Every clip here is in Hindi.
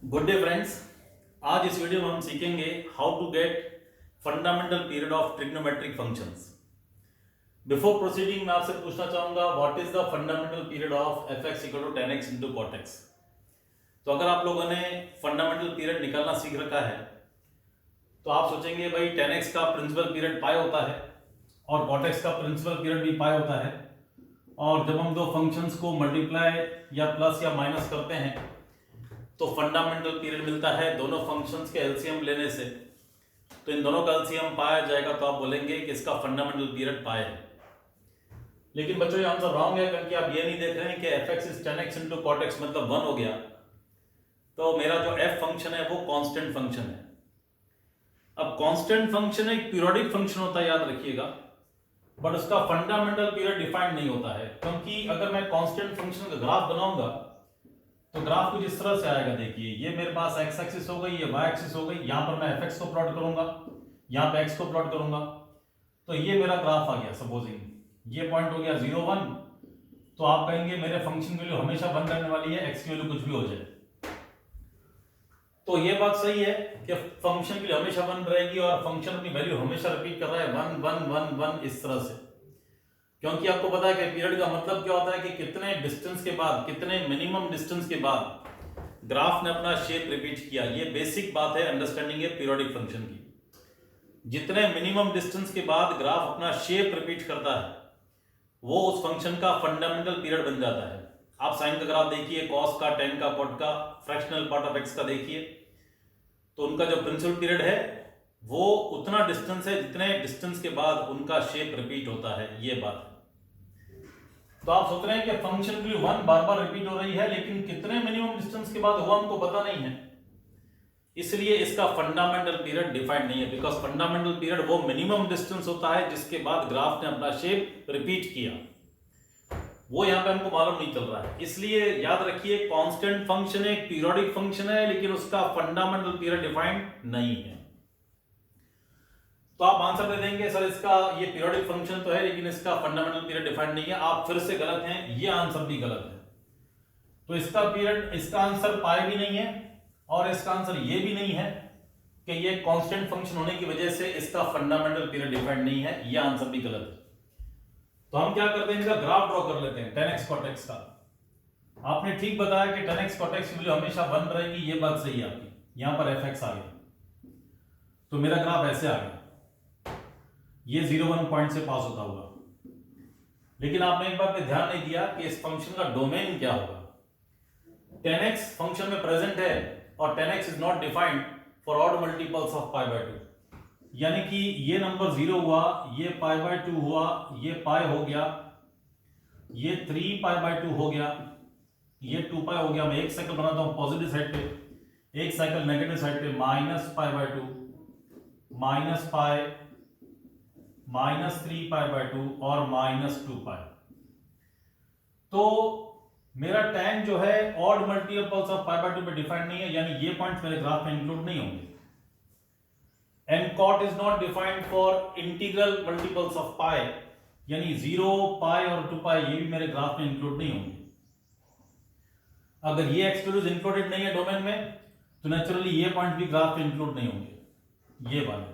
Good day friends. आज इस वीडियो में हम सीखेंगे how to get fundamental period of trigonometric functions. Before proceeding मैं आपसे पूछना चाहूंगा what is the fundamental period of F X equal to tan X into cot X. तो अगर आप लोगों ने फंडामेंटल पीरियड निकालना सीख रखा है तो आप सोचेंगे भाई टेन एक्स का प्रिंसिपल पीरियड पाई होता है और कॉट एक्स का प्रिंसिपल पीरियड भी पाई होता है, और जब हम दो फंक्शंस को मल्टीप्लाई या प्लस या माइनस करते हैं तो फंडामेंटल पीरियड मिलता है दोनों फंक्शंस के एलसीएम लेने से। तो इन दोनों का एलसीएम पाया जाएगा तो आप बोलेंगे कि इसका फंडामेंटल पीरियड पाए है। लेकिन बच्चों ये आंसर रॉन्ग है, क्योंकि आप ये नहीं देख रहे हैं कि F X is tan X into cot X मतलब 1 हो गया। तो मेरा जो एफ फंक्शन है वो कांस्टेंट फंक्शन है। अब कांस्टेंट फंक्शन एक पीरियोडिक फंक्शन होता है, याद रखिएगा, बट उसका फंडामेंटल पीरियड डिफाइंड नहीं होता है। क्योंकि अगर मैं कांस्टेंट फंक्शन का ग्राफ बनाऊंगा तो ग्राफ कुछ इस तरह से आएगा। देखिए ये मेरे पास एक्स एक्सिस हो गई, ये वाई एक्सिस हो गई, यहां पर मैं एफ एक्स को प्लॉट करूंगा, यहां पे एक्स को प्लॉट करूंगा, तो ये मेरा ग्राफ आ गया। सपोजिंग ये पॉइंट हो गया 0 1, तो आप कहेंगे मेरे फंक्शन की वैल्यू हमेशा 1 रहने वाली है, एक्स की वैल्यू कुछ भी हो जाए। तो ये बात सही है कि फंक्शन की हमेशा 1 रहेगी और फंक्शन अपनी वैल्यू हमेशा रिपीट कर रहा है 1 1 1 1 इस तरह से। क्योंकि आपको पता है कि पीरियड का मतलब क्या होता है कि कितने डिस्टेंस के बाद, कितने मिनिमम डिस्टेंस के बाद ग्राफ ने अपना शेप रिपीट किया। ये बेसिक बात है अंडरस्टैंडिंग है पीरियोडिक फंक्शन की। जितने मिनिमम डिस्टेंस के बाद ग्राफ अपना शेप रिपीट करता है वो उस फंक्शन का फंडामेंटल पीरियड बन जाता है। आप साइन का ग्राफ देखिए, कॉस का, टेन का, कॉट का, फ्रैक्शनल पार्ट ऑफ एक्स का देखिए, तो उनका जो प्रिंसिपल पीरियड है वो उतना डिस्टेंस है जितने डिस्टेंस के बाद उनका शेप रिपीट होता है। ये बात है। तो आप सोच रहे हैं कि फंक्शन की 1 बार बार रिपीट हो रही है, लेकिन कितने मिनिमम डिस्टेंस के बाद हुआ हमको पता नहीं है, इसलिए इसका फंडामेंटल पीरियड डिफाइंड नहीं है। बिकॉज फंडामेंटल पीरियड वो मिनिमम डिस्टेंस होता है जिसके बाद ग्राफ ने अपना शेप रिपीट किया, वो यहां पे हमको मालूम नहीं चल रहा है। इसलिए याद रखिए कांस्टेंट फंक्शन है, पीरियोडिक फंक्शन है, लेकिन उसका फंडामेंटल पीरियड डिफाइंड नहीं है। तो आप आंसर दे देंगे सर इसका ये पीरियोडिक फंक्शन तो है लेकिन इसका फंडामेंटल पीरियड डिफाइंड नहीं है। आप फिर से गलत हैं, ये आंसर भी गलत है। तो इसका पीरियड, इसका आंसर पाई भी नहीं है और इसका आंसर ये भी नहीं है कि ये कांस्टेंट फंक्शन होने की वजह से इसका फंडामेंटल पीरियड डिफाइंड नहीं है। ये आंसर भी गलत है। तो हम क्या करते हैं, इनका ग्राफ ड्रॉ कर लेते हैं tan x cot x का। आपने ठीक बताया कि tan x cot x की वैल्यू हमेशा 1 रहेगी, ये बात सही है आपकी। यहां पर fx आ गया तो मेरा ग्राफ ऐसे आ गया, ये 0 1 पॉइंट से पास होता हुआ। लेकिन आपने एक बात पे ध्यान नहीं दिया कि इस फंक्शन का डोमेन क्या होगा। tan x फंक्शन में प्रेजेंट है और tan x is not defined for odd multiples of pi by 2। यानी कि ये नंबर 0 हुआ, ये पाई बाय 2 हुआ, ये पाई हो गया, ये 3 पाई बाय 2 हो गया, ये 2 पाई हो गया। मैं एक साइकिल बनाता हूं पॉजिटिव साइड पे, एक साइकिल नेगेटिव साइड पे, minus pi by 2, minus pi, minus 3 pi by 2 और माइनस 2 पाई। तो मेरा tan जो है odd multiples of pi by 2 पे डिफाइंड नहीं है, यानी ये पॉइंट्स मेरे ग्राफ में इंक्लूड नहीं होंगे। And cot is not defined for integral multiples of pi, यानी 0 पाई और 2 पाई ये भी मेरे ग्राफ में इंक्लूड नहीं होंगे। अगर ये एक्सक्लूज इंक्लूडेड नहीं है डोमेन में तो नेचुरली ये पॉइंट भी ग्राफ में इंक्लूड नहीं होंगे, ये वाले।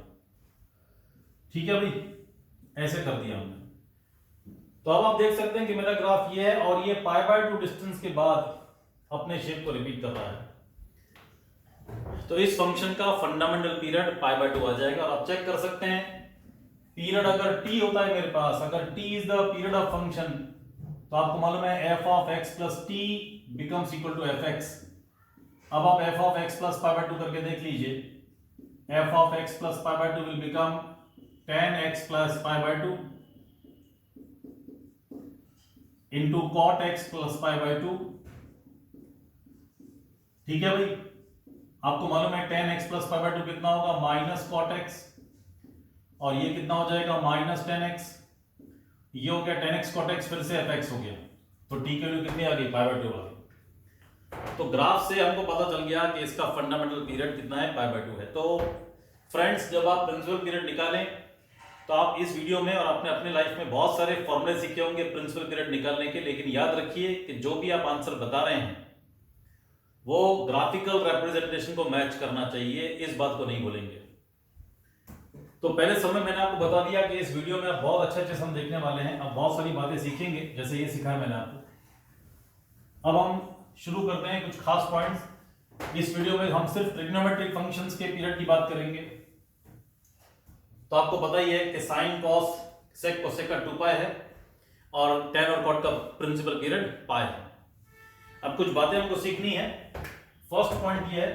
ठीक है भाई, ऐसे कर दिया हमने। तो अब आप देख सकते हैं कि मेरा ग्राफ ये है और ये पाई बाय 2 डिस्टेंस के बाद अपने शेप को रिपीट कर रहा है। तो इस फंक्शन का फंडामेंटल पीरियड पाई बाय 2 आ जाएगा। और आप चेक कर सकते हैं पीरियड अगर t होता है मेरे पास, अगर t is the period of function, तो आपको मालूम है f of x plus t becomes equal to fx। अब आप f of x plus pi by 2 करके देख लीजिए, f of x plus pi by 2 will become tan x plus pi by 2 into cot x plus pi by 2। ठीक है भाई, आपको मालूम है tan x plus pi by 2 कितना होगा, माइनस कॉट एक्स, और ये कितना हो जाएगा माइनस tan x। ये हो गया tan x cot x, फिर से fx हो गया, तो t की वैल्यू कितनी आ गई, पाई बाय 2 आ गई। तो ग्राफ से हमको पता चल गया कि इसका फंडामेंटल पीरियड कितना है, पाई बाय 2 है। तो फ्रेंड्स, जब आप प्रिंसिपल पीरियड निकालें तो आप इस वीडियो में और अपने अपने लाइफ में बहुत सारे फॉर्मूले सीखे होंगे प्रिंसिपल पीरियड निकालने के। लेकिन याद रखिए कि जो भी आप आंसर बता रहे हैं वो ग्राफिकल रिप्रेजेंटेशन को मैच करना चाहिए, इस बात को नहीं भूलेंगे। तो पहले समय मैंने आपको बता दिया कि इस वीडियो में आप बहुत अच्छे सम देखने वाले हैं, अब बहुत सारी बातें सीखेंगे जैसे ये सिखाया मैंने आपको। अब हम शुरू करते हैं कुछ खास पॉइंट्स। इस वीडियो में हम सिर्फ ट्रिग्नोमेट्रिक फंक्शंस के पीरियड की बात करेंगे। तो आपको पता ही है कि साइन कॉस सेक कोसेक का 2 पाई है और tan और cot का प्रिंसिपल पीरियड पाई है। अब कुछ बातें हमको सीखनी है। फर्स्ट पॉइंट ये है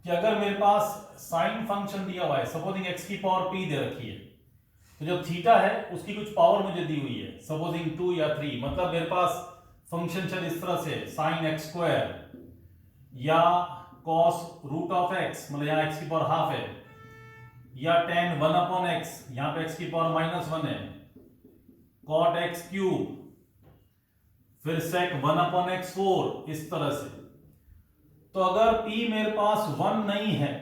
कि अगर मेरे पास साइन फंक्शन दिया हुआ है, सपोजिंग x की पावर p दे रखी है, तो जो थीटा है उसकी कुछ पावर मुझे दी हुई है, सपोजिंग 2 या 3, मतलब मेरे पास फंक्शन चल इस तरह से साइन x स्क्वायर या cos रूट ऑफ x, मतलब यहाँ x की पावर हाफ है, या tan 1 अपॉन x, यहाँ पे x की पावर -1 है, cot x क्यूब, फिर sec 1 अपॉन x 4, इस तरह से। तो अगर p मेरे पास 1 नहीं है,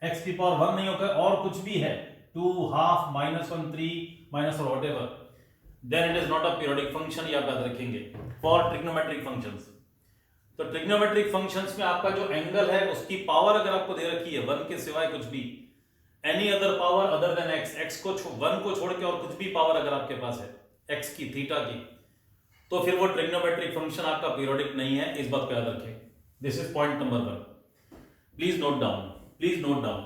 x की पावर 1 नहीं होकर और कुछ भी है, 2 हाफ -1 3 माइनस और whatever, then it is not a periodic function. याद रखेंगे फॉर ट्रिग्नोमेट्रिक फंक्शंस। तो ट्रिग्नोमेट्रिक फंक्शंस में आपका जो एंगल है उसकी पावर अगर आपको दे रखी है 1 के सिवाय कुछ भी, any other power other than x को 1 को छोड़ के और कुछ भी पावर अगर आपके पास है x की, थीटा की, तो फिर वो ट्रिग्नोमेट्रिक फंक्शन आपका पीरियोडिक नहीं है, इस बात को याद रखें। This is point number 1, please note down, please note down.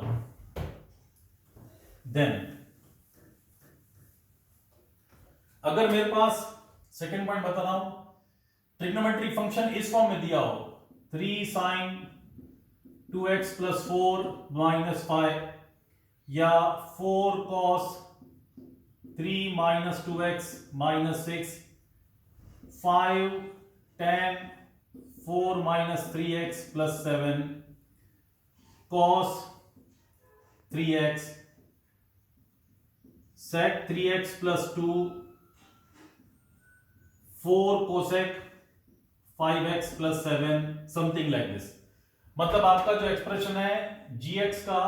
Then अगर मेरे पास सेकेंड पॉइंट बता रहा हूं, ट्रिग्नोमेट्रिक फंक्शन इस फॉर्म में दिया हो 3 sin 2x + 4 - 5 या 4 cos 3 - 2x - 6, 5 tan 4 - 3x + 7 cos 3x sec 3x + 2 4 cosec 5x + 7, something like this. मतलब आपका जो एक्सप्रेशन है gx का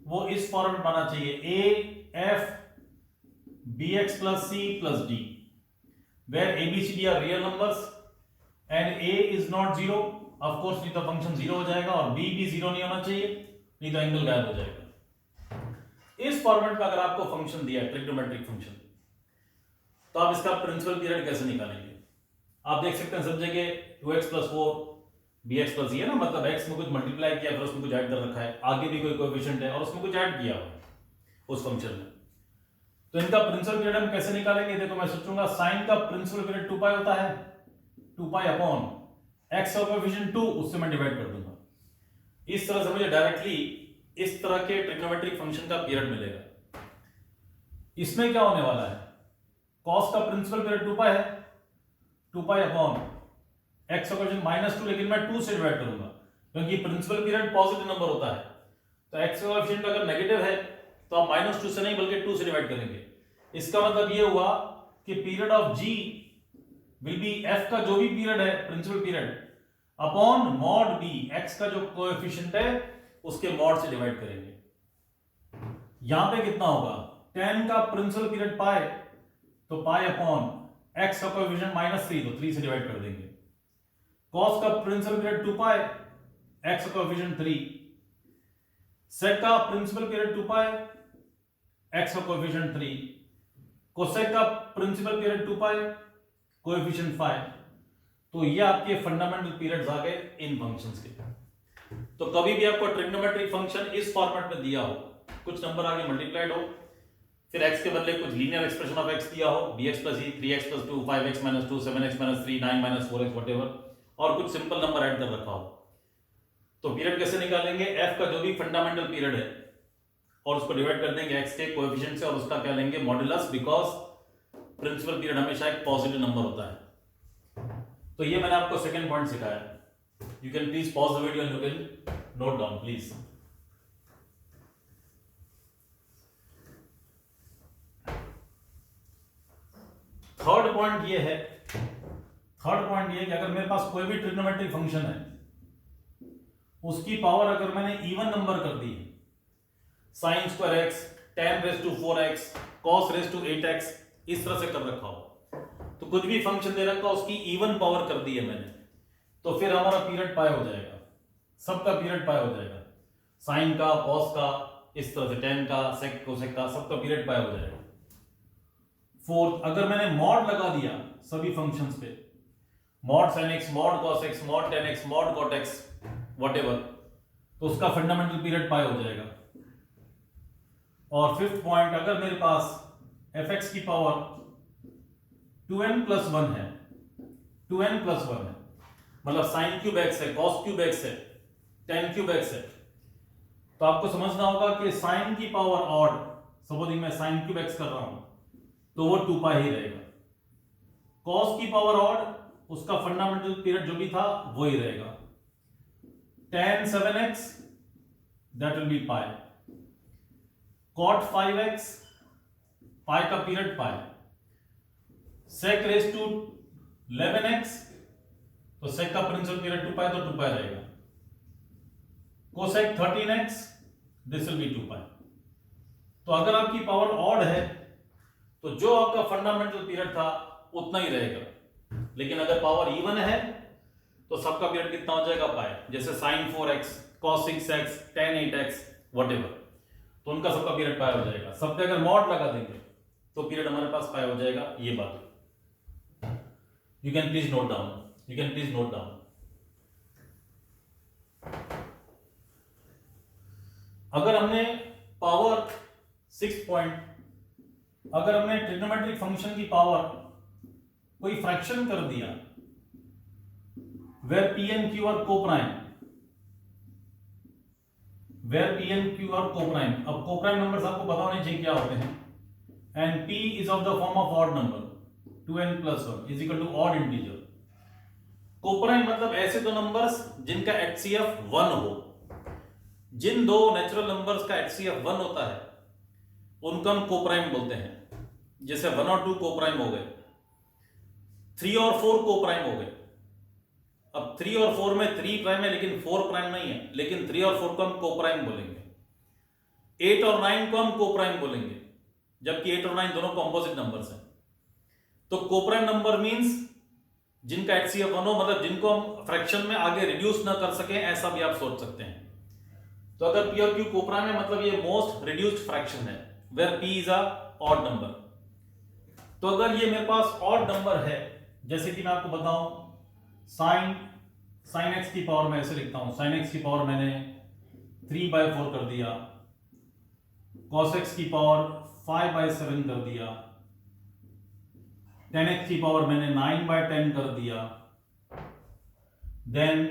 वो इस फॉर्म में बना चाहिए a f bx + c + d, where a b c d are real numbers and a is not 0, of course, नहीं तो फंक्शन 0 हो जाएगा, और b भी 0 नहीं होना चाहिए, नहीं तो एंगल गायब हो जाएगा। इस फॉर्मेट में अगर आपको फंक्शन दिया है ट्रिग्नोमेट्रिक फंक्शन, तो आप इसका प्रिंसिपल पीरियड कैसे निकालेंगे? आप देख सकते हैं सब जगह 2x + 4 bx + c है ना, मतलब x में कुछ मल्टीप्लाई किया फिर उसमें कुछ ऐड कर रखा है, आगे भी कोई कोएफिशिएंट है और उसमें कुछ ऐड किया हुआ उस फंक्शन में। तो इनका प्रिंसिपल पीरियड हम कैसे निकालेंगे? देखो मैं सोचूंगा साइन का प्रिंसिपल पीरियड 2 पाई होता है, 2 पाई अपॉन x का कोएफिशिएंट 2, उससे मैं डिवाइड कर दूंगा। इस तरह से मुझे डायरेक्टली इस तरह के ट्रिग्नोमेट्रिक फंक्शन का पीरियड मिलेगा। इसमें क्या होने वाला है, cos का प्रिंसिपल पीरियड 2 पाई है, 2 पाई अपॉन x का कोएफिशिएंट -2, लेकिन मैं 2 से डिवाइड करूंगा क्योंकि प्रिंसिपल पीरियड पॉजिटिव नंबर होता है। तो x का कोएफिशिएंट अगर नेगेटिव है तो आप -2 से नहीं बल्कि 2 से डिवाइड करेंगे। इसका मतलब ये हुआ कि period of g will be f का जो भी पीरियड है principal period upon mod b, x का जो कोएफिशिएंट है उसके मॉड से डिवाइड करेंगे। यहां पे कितना होगा, tan का प्रिंसिपल पीरियड पाई, तो पाई अपॉन x का कोएफिशिएंट -3, तो 3 से डिवाइड कर देंगे। cos का प्रिंसिपल पीरियड 2 पाई, x का कोएफिशिएंट 3, sec का प्रिंसिपल पीरियड 2 पाई, x का कोएफिशिएंट 3, cosec का प्रिंसिपल पीरियड 2 पाई, कोएफिशिएंट 5। तो ये आपके फंडामेंटल पीरियड्स आ गए इन फंक्शंस के। तो कभी भी आपको ट्रिग्नोमेट्रिक फंक्शन इस फॉर्मेट में दिया हो, कुछ नंबर आगे मल्टीप्लाइड हो, फिर x के बदले कुछ लीनियर एक्सप्रेशन ऑफ x दिया हो, bx + c 3x + 2 5x - 2 7x - 3 9 - 4x whatever, और कुछ सिंपल नंबर ऐड कर रखा हो, तो पीरियड कैसे निकालेंगे? f का जो भी फंडामेंटल पीरियड है और उसको डिवाइड कर देंगे x के कोएफिशिएंट से और उसका क्या लेंगे, मॉड्यूलस, बिकॉज प्रिंसिपल पीरियड हमेशा एक पॉजिटिव नंबर होता है। तो ये मैंने आपको सेकंड पॉइंट सिखाया। You can please pause the video and you can note down please. Third point ये है कि अगर मेरे पास कोई भी ट्रिग्नोमेट्रिक फंक्शन है, उसकी पावर अगर मैंने इवन नंबर कर दी, sin²x, tan⁴x, cos⁸8x, इस तरह से कर रखा हो, तो कुछ भी फंक्शन दे रखा उसकी इवन पावर कर दी है मैंने, तो फिर हमारा पीरियड पाई हो जाएगा, सबका पीरियड पाई हो जाएगा, साइन का, कॉस का, इस तरह से टेन का, सेक, कोसेक का, सबका पीरियड पाई हो जाएगा। फोर्थ, अगर मैंने मॉड लगा दिया सभी फंक्शंस पे, mod sin x, mod cos x, mod tan x, mod cot x, whatever, तो उसका फंडामेंटल पीरियड पाई हो जाएगा। और फिफ्थ पॉइंट, अगर मेरे पास fx की पावर 2n+1 है, 2n+1 है, मतलब साइन क्यूब x है, कॉस क्यूब x है, tan क्यूब x है, तो आपको समझना होगा कि साइन की पावर ऑड, सपोजिंग मैं साइन क्यूब x कर रहा हूं, तो वो 2 पाई ही रहेगा। कॉस की पावर ऑड, उसका फंडामेंटल पीरियड जो भी था वो ही रहेगा। tan 7x that will be pi, cot 5x, pi का period pi, sec raise to 11x, तो sec का प्रिंसिपल पीरियड 2 पाई, तो 2 पाई रहेगा। cosec 13x, this will B 2 पाई। तो अगर आपकी पावर ऑड है तो जो आपका फंडामेंटल पीरियड था उतना ही रहेगा, लेकिन अगर पावर इवन है तो सबका पीरियड कितना हो जाएगा, पाई। जैसे sin 4x, cos 6x, tan 8x, whatever, तो उनका सबका पीरियड पाई हो जाएगा। सब पे अगर मॉड लगा देंगे तो पीरियड हमारे पास पाई हो जाएगा। ये बात you can please note down, you can please note down. अगर हमने पावर 6 पॉइंट, अगर हमने ट्रिग्नोमेट्रिक फंक्शन की पावर कोई फ्रैक्शन कर दिया where p and q are co-prime, where p and q are co-prime, अब co-prime numbers आपको पता होने चाहिए क्या होते हैं, and p is of the form of odd number 2n+1 is equal to odd integer। co-prime मतलब ऐसे दो नंबर्स जिनका HCF 1 हो, जिन दो नेचुरल नंबर्स का HCF 1 होता है उनको हम को-प्राइम बोलते हैं। जैसे 1 और 2 को-प्राइम हो गए, 3 और 4 को-प्राइम हो गए। अब 3 और 4 में 3 प्राइम है लेकिन 4 प्राइम नहीं है, लेकिन 3 और 4 को हम को-प्राइम बोलेंगे। 8 और 9 को हम को-प्राइम बोलेंगे, जबकि 8 और 9 दोनों कॉम्पोजिट नंबर्स हैं। तो को-प्राइम नंबर मींस जिनका HCF 1 हो, मतलब जिनको हम फ्रैक्शन में आगे रिड्यूस ना कर सके, ऐसा भी आप सोच सकते हैं। तो अगर P और Q को-प्राइम है मतलब ये मोस्ट रिड्यूस्ड फ्रैक्शन है where P is a odd number। तो अगर ये मेरे पास ऑड नंबर है, जैसे कि मैं आपको बताऊं, sin x की पावर मैं ऐसे लिखता हूं, sin x की पावर मैंने 3/4 कर दिया, cos x की पावर 5/7 कर दिया, tan x की पावर मैंने 9/10 कर दिया, देन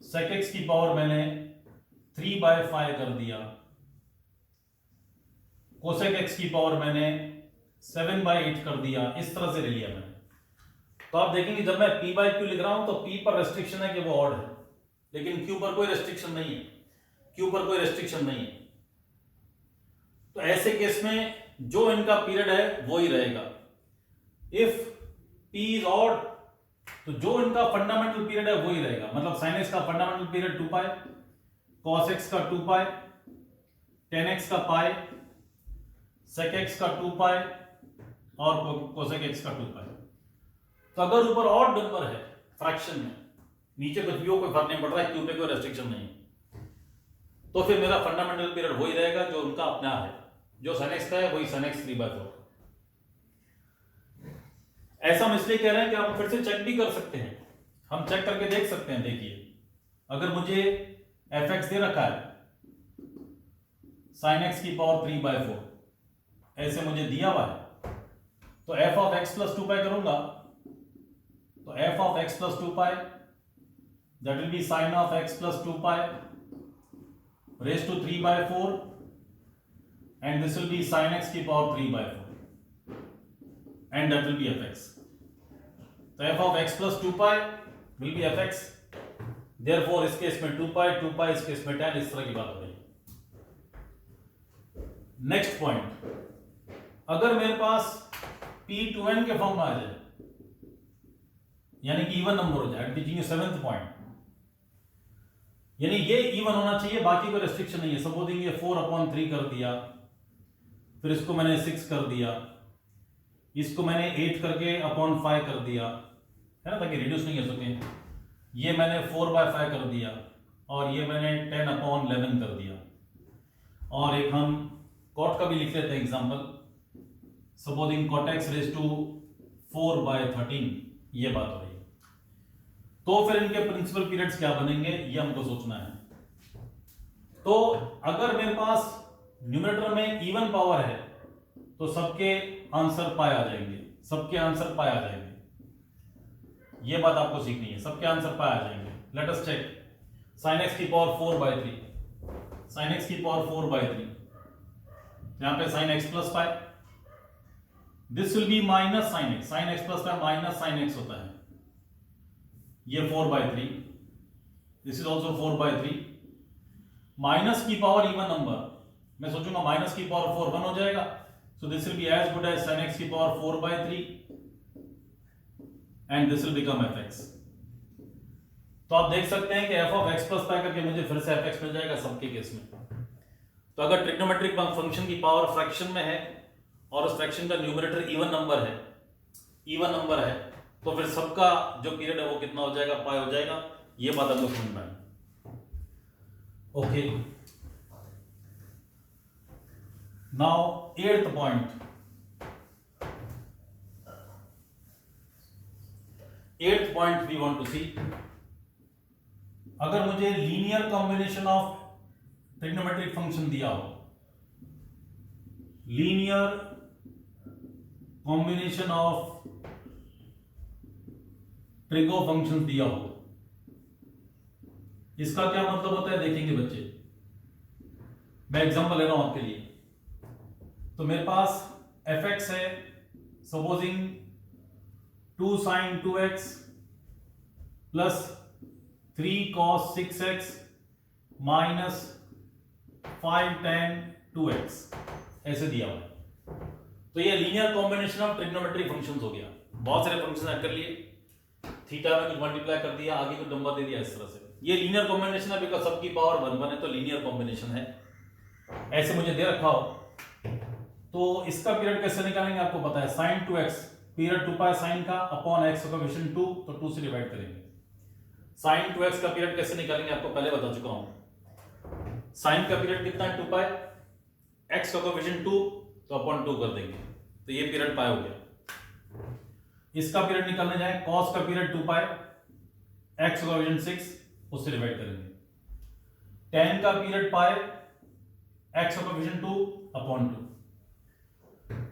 sec x की पावर मैंने 3/5 कर दिया, cosec x की पावर मैंने 7/8 कर दिया। इस तरह से ले लिया मैंने। तो आप देखेंगे जब मैं p/q लिख रहा हूं तो p पर रेस्ट्रिक्शन है कि वो ऑड है, लेकिन q पर कोई रेस्ट्रिक्शन नहीं है, q पर कोई रेस्ट्रिक्शन नहीं है। तो ऐसे केस में जो इनका पीरियड है वो ही रहेगा। इफ p इज ऑड तो जो इनका फंडामेंटल पीरियड है वो ही रहेगा, मतलब sin x का फंडामेंटल पीरियड 2 पाई, cos x का 2 पाई, tan x का पाई, sec x का 2 पाई और cosec x का 2 पाई। तो अगर ऊपर ऑड नंबर है फ्रैक्शन में, नीचे कुछ भी हो कोई फर्क नहीं पड़ रहा है, क्यू पे कोई रेस्ट्रिक्शन नहीं, तो फिर मेरा फंडामेंटल पीरियड वही रहेगा जो उनका अपना है। जो sin x का है वही sin x 3/4। ऐसा हम इसलिए कह रहे हैं कि आप फिर से चेक भी कर सकते हैं, हम चेक करके देख सकते हैं। देखिए अगर मुझे fx दे रखा है sin x की पावर 3/4 ऐसे मुझे दिया हुआ है, तो f of x plus 2 पाई करूंगा, तो f of x plus 2 pi that will be sin of x plus 2 pi raised to 3/4 and this will be sin x की power 3/4 and that will be fx। तो f of x plus 2 pi will be fx, therefore इस केस में 2 pi इस केस में tan, इस तरह की बात हो रही है। नेक्स्ट पॉइंट, अगर मेरे पास p 2n के फॉर्म में आ जाए, यानी कि इवन नंबर हो जाए, टीचिंग 7th पॉइंट, यानी ये इवन होना चाहिए, बाकी कोई रेस्ट्रिक्शन नहीं है। सपोजिंग ये 4/3 कर दिया, फिर इसको मैंने 6 कर दिया, इसको मैंने 8 करके 5 कर दिया, है ना, ताकि रिड्यूस नहीं हो सके। ये मैंने 4/5 कर दिया और ये मैंने 10/11 कर दिया। और एक हम कॉट का भी लिख लेते हैं example, supposing cot x raise to 4/13, ये बात हो रही है। तो फिर इनके प्रिंसिपल पीरियड्स क्या बनेंगे ये हमको सोचना है। तो अगर मेरे पास न्यूमरेटर में इवन पावर है तो सबके आंसर पाए आ जाएंगे, सबके आंसर पाए आ जाएंगे, ये बात आपको सीखनी है, सबके आंसर पाए आ जाएंगे। Let us check sin x की पावर 4/3, sin x की पावर 4/3, यहां पे sin x plus pi, this will be minus sin x plus pi minus sin x होता है, ये 4/3, दिस इज ऑल्सो 4/3। माइनस की पावर इवन नंबर, मैं सोचूंगा माइनस की पावर 4 1 हो जाएगा, so this will be as good as sin x की power 4/3 and this will become fx। तो आप देख सकते हैं कि f ऑफ x प्लस पाई करके मुझे फिर से fx मिल जाएगा सबके केस में। तो अगर ट्रिग्नोमेट्रिक फंक्शन की पावर फ्रैक्शन में है और उस फ्रैक्शन का न्यूमरेटर इवन नंबर है तो फिर सबका जो पीरियड है वो कितना हो जाएगा, पाई हो जाएगा। ये बात हम लोग समझ में आई। Okay, now 8th point, 8th point we want to see, अगर मुझे linear combination of trigonometric function दिया हो, linear combination of trigo function दिया हो, इसका क्या मतलब होता है देखेंगे बच्चे। मैं एग्जांपल ले रहा हूं आपके लिए। तो मेरे पास fx है, supposing 2 sin 2x plus 3 cos 6x minus 5 tan 2x, ऐसे दिया हुआ है। तो ये linear combination of trigonometric functions हो गया। बहुत सारे फंक्शंस ऐड कर लिए, थीटा में कुछ मल्टीप्लाई कर दिया, आगे कुछ नंबर दे दिया, इस तरह से। ये लीनियर कॉम्बिनेशन है बिकॉज सबकी पावर 1 1 है, तो लीनियर कॉम्बिनेशन है। ऐसे मुझे दे रखा हो तो इसका पीरियड कैसे निकालेंगे आपको पता है, sin 2x पीरियड 2 पाई sin का अपॉन x का कोएफिशिएंट 2, तो 2 से डिवाइड करेंगे। sin 2x का पीरियड कैसे निकालेंगे आपको पहले बता चुका हूं। sin का पीरियड कितना है 2 पाई, x का कोएफिशिएंट 2 तो अपॉन 2 कर देंगे, तो ये पीरियड पाई हो गया। इसका पीरियड निकालने जाए, cos का पीरियड 2 पाई, x का कोएफिशिएंट 6, उससे डिवाइड करेंगे। tan का पीरियड पाई, x का कोएफिशिएंट 2 अपॉन 2,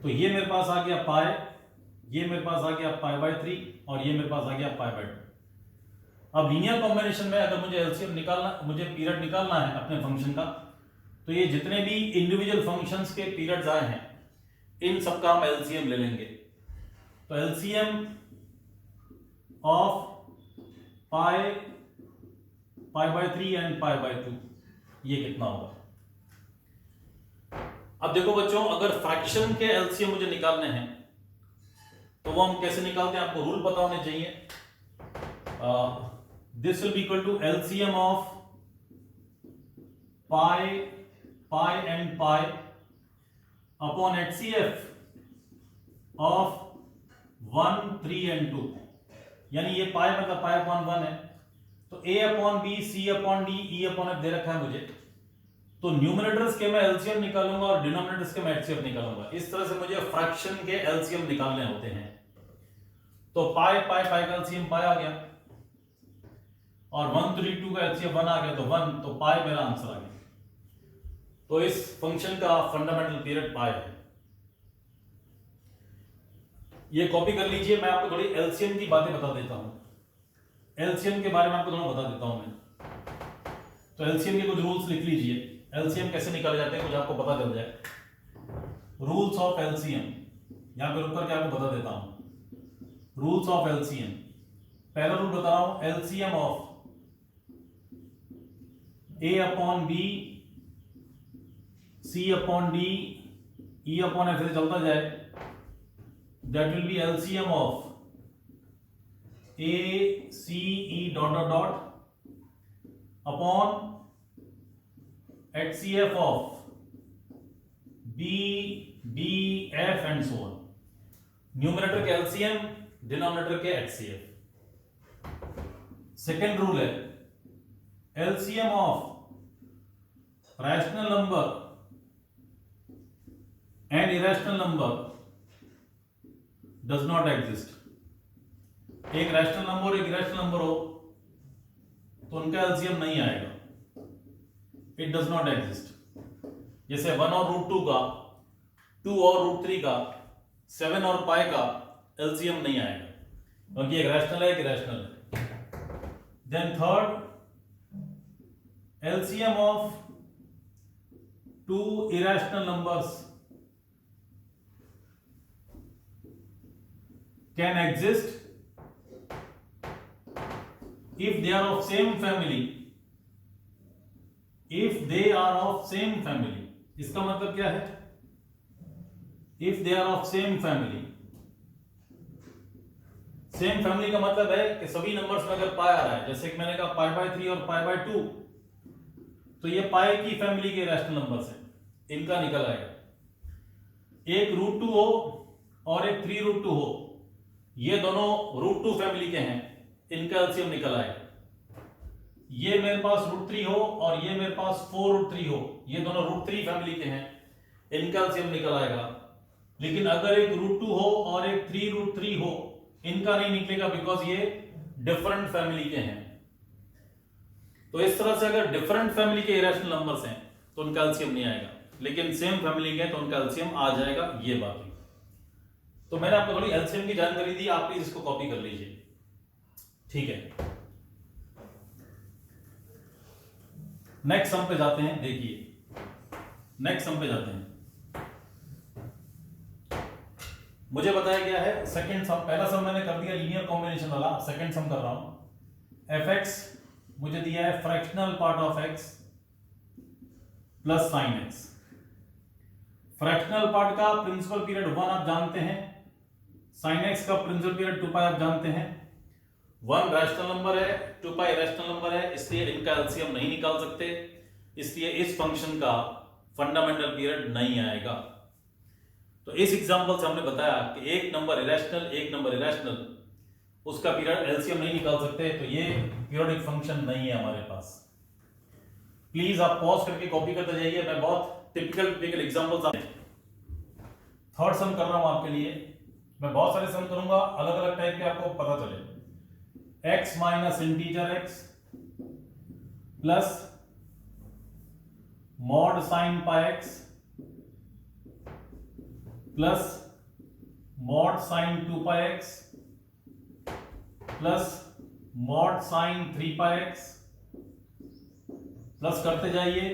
तो ये मेरे पास आ गया पाई, ये मेरे पास आ गया π/3 और ये मेरे पास आ गया π/2। अब लीनियर कॉम्बिनेशन में अगर मुझे एलसीएम निकालना, मुझे पीरियड निकालना है अपने फंक्शन का, तो ये जितने भी इंडिविजुअल फंक्शंस के पीरियड्स आए हैं इन सबका हम एलसीएम ले लेंगे। तो एलसीएम ऑफ π/3 एंड π/2 ये कितना होगा। अब देखो बच्चों, अगर फ्रैक्शन के एलसीएम मुझे निकालने हैं तो वो हम कैसे निकालते हैं, आपको रूल पता होने चाहिए। This will be equal to LCM of pi and pi upon HCF of 1, 3 and 2, यानी ये पाई मतलब पाई अपॉन 1 है, तो a upon B, C upon D, E upon F दे रखा है मुझे। तो न्यूमरेटर्स के मैं एलसीएम निकालूंगा और डिनोमिनेटर्स के मैं एचसीएफ निकालूंगा। इस तरह से मुझे फ्रैक्शन के एलसीएम निकालने होते हैं। तो पाई का एलसीएम पाई आ गया और 1, 3, 2 का एलसीएम 1 आ गया, तो 1, तो पाई मेरा आंसर आ गया। तो इस फंक्शन का फंडामेंटल पीरियड पाई है। ये कॉपी कर लीजिए, मैं आपको थोड़ी एलसीएम की बातें बता देता हूं, एलसीएम के बारे में आपको थोड़ा बता देता हूं मैं। तो एलसीएम के कुछ रूल्स लिख लीजिए, एलसीएम कैसे निकाले जाते हैं कुछ आपको पता चल जाए। रूल्स ऑफ एलसीएम यहां पे रुक करके आपको बता देता हूं। रूल्स ऑफ एलसीएम, पहला रूल बता रहा हूं, LCM of A upon B, C upon D, E upon F से चलता जाए, that will be LCM of A C E dot dot dot upon HCF of B, D, F and so on। Numerator के LCM, डिनोमिनेटर के HCF। सेकेंड रूल है LCM of rational number and irrational number does not exist. एक रैशनल नंबर और एक इरेशनल नंबर हो तो उनका एलसीएम नहीं आएगा, इट डज नॉट एग्जिस्ट। जैसे 1 और √2 का, 2 और √3 का, 7 और पाई का एलसीएम नहीं आएगा क्योंकि एक रैशनल है एक इरेशनल है। Then third, LCM of 2 irrational numbers can exist if they are of same family, if they are of same family। इसका मतलब क्या है? if they are of same family, same family का मतलब है कि सभी नंबर्स में अगर पाई आ रहा है, जैसे कि मैंने कहा π/3 और π/2, तो ये पाई की फैमिली के रैशनल नंबर्स हैं, इनका निकल आएगा। एक √2 हो और एक 3√2 हो, ये दोनों √2 फैमिली के हैं, इनका एलसीएम निकल आएगा। ये मेरे पास √3 हो और ये मेरे पास 4√3 हो, ये दोनों √3 फैमिली के हैं, इनका एलसीएम निकल आएगा। लेकिन अगर एक √2 हो और एक 3√3 हो, इनका नहीं निकलेगा बिकॉज ये डिफरेंट फैमिली के हैं। तो इस तरह से अगर डिफरेंट फैमिली के इरेशनल नंबर्स हैं तो उनका एलसीएम नहीं आएगा, लेकिन सेम फैमिली के तो उनका एलसीएम आ जाएगा, ये बात हुई। तो मैंने आपको थोड़ी एलसीएम की जानकारी दी, आप प्लीज इसको कॉपी कर लीजिए, ठीक है। नेक्स्ट सम पे जाते हैं। देखिए नेक्स्ट सम पे जाते हैं। मुझे बताया गया है सेकंड सम, पहला सम मैंने कर दिया लीनियर कॉम्बिनेशन वाला, सेकंड सम कर रहा हूं। fx मुझे दिया है fractional part of x plus sign x। Fractional part का प्रिंसिपल पीरियड 1 आप जानते हैं, साइन x का प्रिंसिपल पीरियड 2 पाई आप जानते हैं। 1 रैशनल नंबर है, 2 पाई रैशनल नंबर है, इसलिए इनका एलसीएम नहीं निकाल सकते, इसलिए इस फंक्शन का फंडामेंटल पीरियड नहीं आएगा। तो इस एग्जांपल से हमने बताया कि एक नंबर इरेशनल एक नंबर इरेशनल, उसका पीरियड एलसीएम नहीं निकाल सकते, तो ये पीरियोडिक फंक्शन नहीं है हमारे पास। प्लीज आप पॉज करके कॉपी करते जाइए, मैं बहुत टिपिकल एग्जांपल्स थर्ड सम कर रहा हूं आपके लिए। मैं बहुत सारे सम करूंगा अलग अलग टाइप के, आपको पता चले। x minus integer x plus mod sine pi x plus mod sine 2 पाई x प्लस मॉड साइन 3 पाई x प्लस करते जाइए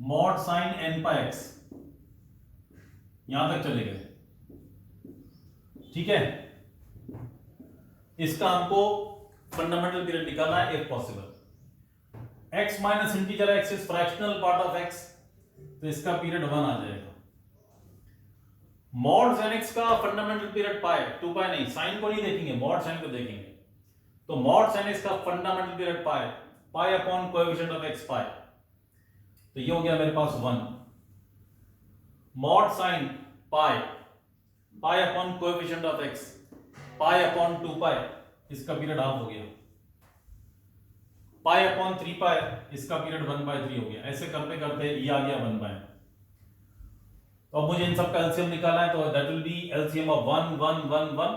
मॉड साइन n पाई x, यहां तक चले गए, ठीक है। इसका हमको फंडामेंटल पीरियड निकालना है if possible. x minus integer x is fractional part of x, तो इसका पीरियड 1 आ जाएगा। मॉड sin x का फंडामेंटल पीरियड पाई, 2 पाई नहीं, साइन को नहीं देखेंगे, मॉड साइन को देखेंगे। तो मॉड sin x का fundamental period pi, pi upon coefficient of x पाई, तो ये हो गया मेरे पास 1। Mod sine pi, pi upon coefficient of x, pi upon 2 पाई, इसका पीरियड हाफ हो गया। पाई अपॉन 3 पाई, इसका पीरियड 1/3 हो गया। ऐसे करते करते ये आ गया 1/। तो अब मुझे इन सब का एलसीएम निकालना है, तो that will be LCM of 1 1 1 1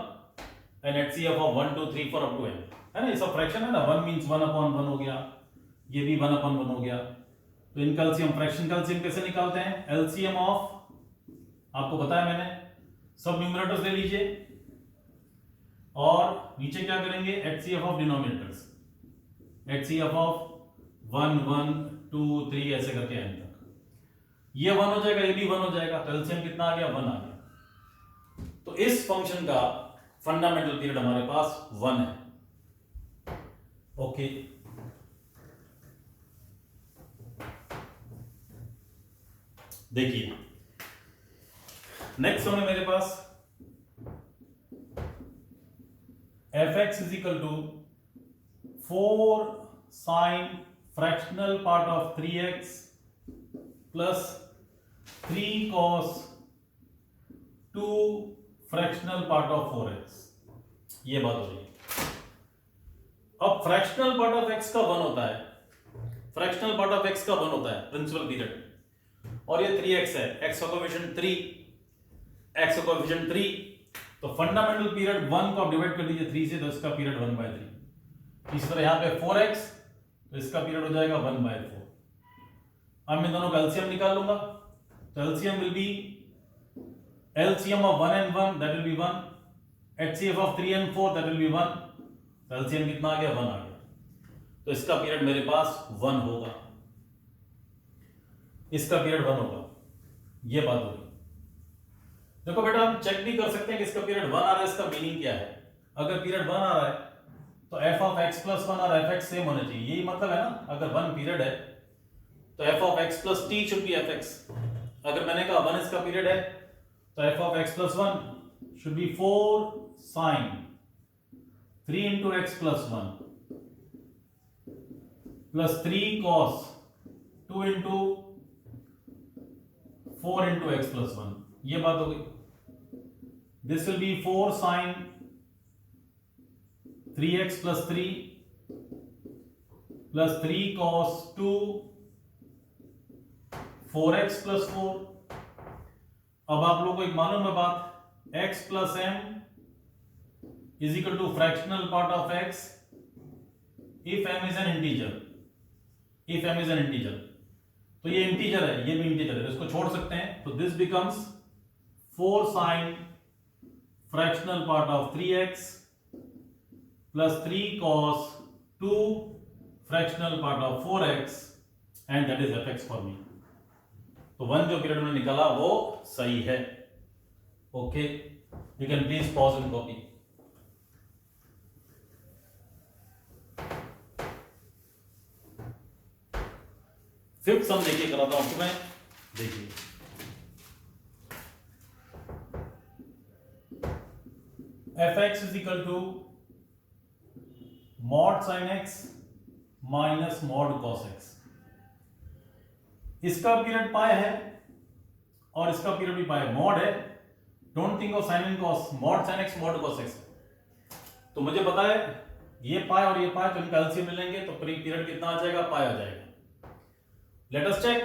and HCF of 1 2 3 4 up to n, है ना। ये सब फ्रैक्शन है ना, 1 मींस 1/1 हो गया, ये भी 1/1 हो गया। तो इनका एलसीएम, फ्रैक्शन का एलसीएम कैसे निकालते हैं? एलसीएम ऑफ, आपको बताया मैंने, सब न्यूमरेटर्स ले लीजिए और नीचे क्या करेंगे, HCF of denominators, HCF of 1 1 2 3 ऐसे करके n तक। ये 1 हो जाएगा, ये भी 1 हो जाएगा, तो एलसीएम कितना आ गया? 1 आ गया। तो इस फंक्शन का फंडामेंटल पीरियड हमारे पास 1 है। ओके, देखिए नेक्स्ट है मेरे पास fx is equal to 4 sine fractional part of 3x plus 3 cos 2 fractional part of 4x, ये बात हो रही है। अब फ्रैक्शनल पार्ट ऑफ एक्स का 1 होता है, फ्रैक्शनल पार्ट ऑफ एक्स का 1 होता है प्रिंसिपल पीरियड, और ये 3x है, x का कोएफिशिएंट 3, x का कोएफिशिएंट 3, तो फंडामेंटल पीरियड 1 को आप डिवाइड कर दीजिए 3 से, तो इसका पीरियड 1/3। इसी तरह यहाँ पे 4x, तो इसका पीरियड हो जाएगा 1/4। अब मैं दोनों का एलसीएम निकाल लूंगा, तो LCM will be LCM of 1 and 1 that will be 1, HCF of 3 and 4 that will be 1, तो LCM कितना आ गया? 1 आ गया। तो इसका पीरियड मेरे पास 1 होगा, इसका पीरियड 1 होगा, ये बात होगी। देखो बेटा हम चेक भी कर सकते हैं कि इसका पीरियड 1 आ रहा है, इसका मीनिंग क्या है। अगर पीरियड 1 आ रहा है तो f of x plus 1 और fx सेम होने चाहिए, यही मतलब है ना। अगर 1 पीरियड है तो f of x plus t should be fx। अगर मैंने कहा 1 इसका पीरियड है तो f of x plus 1 should be 4 sin 3 into x plus 1 plus 3 cos 2 into 4 into x plus 1, ये बात हो गई। This will B 4 sin 3x plus 3 plus 3 cos 2 4x plus 4। अब आप लोगों को एक मालूम है बात, x plus m is equal to fractional part of x if m is an integer, if m is an integer। तो ये इंटीजर है, ये भी इंटीजर है, इसको छोड़ सकते हैं, तो this becomes 4 sin fractional part of 3x plus 3 cos 2 fractional part of 4x and that is fx for me। तो 1 जो पीरियड में निकाला वो सही है। Okay, you can please pause and copy. Fifth सम देखिए, कराता हूं आपको मैं, देखिए fx is equal to mod sin x minus mod cos x। इसका पीरियड पाई है और इसका पीरियड भी पाई है, मॉड है। Don't think of sine and cos, mod sin x mod cos x। तो मुझे पता है ये पाई और ये पाई, तो इनका एलसीएम मिलेंगे तो पीरियड कितना आ जाएगा? पाई आ जाएगा। Let us check,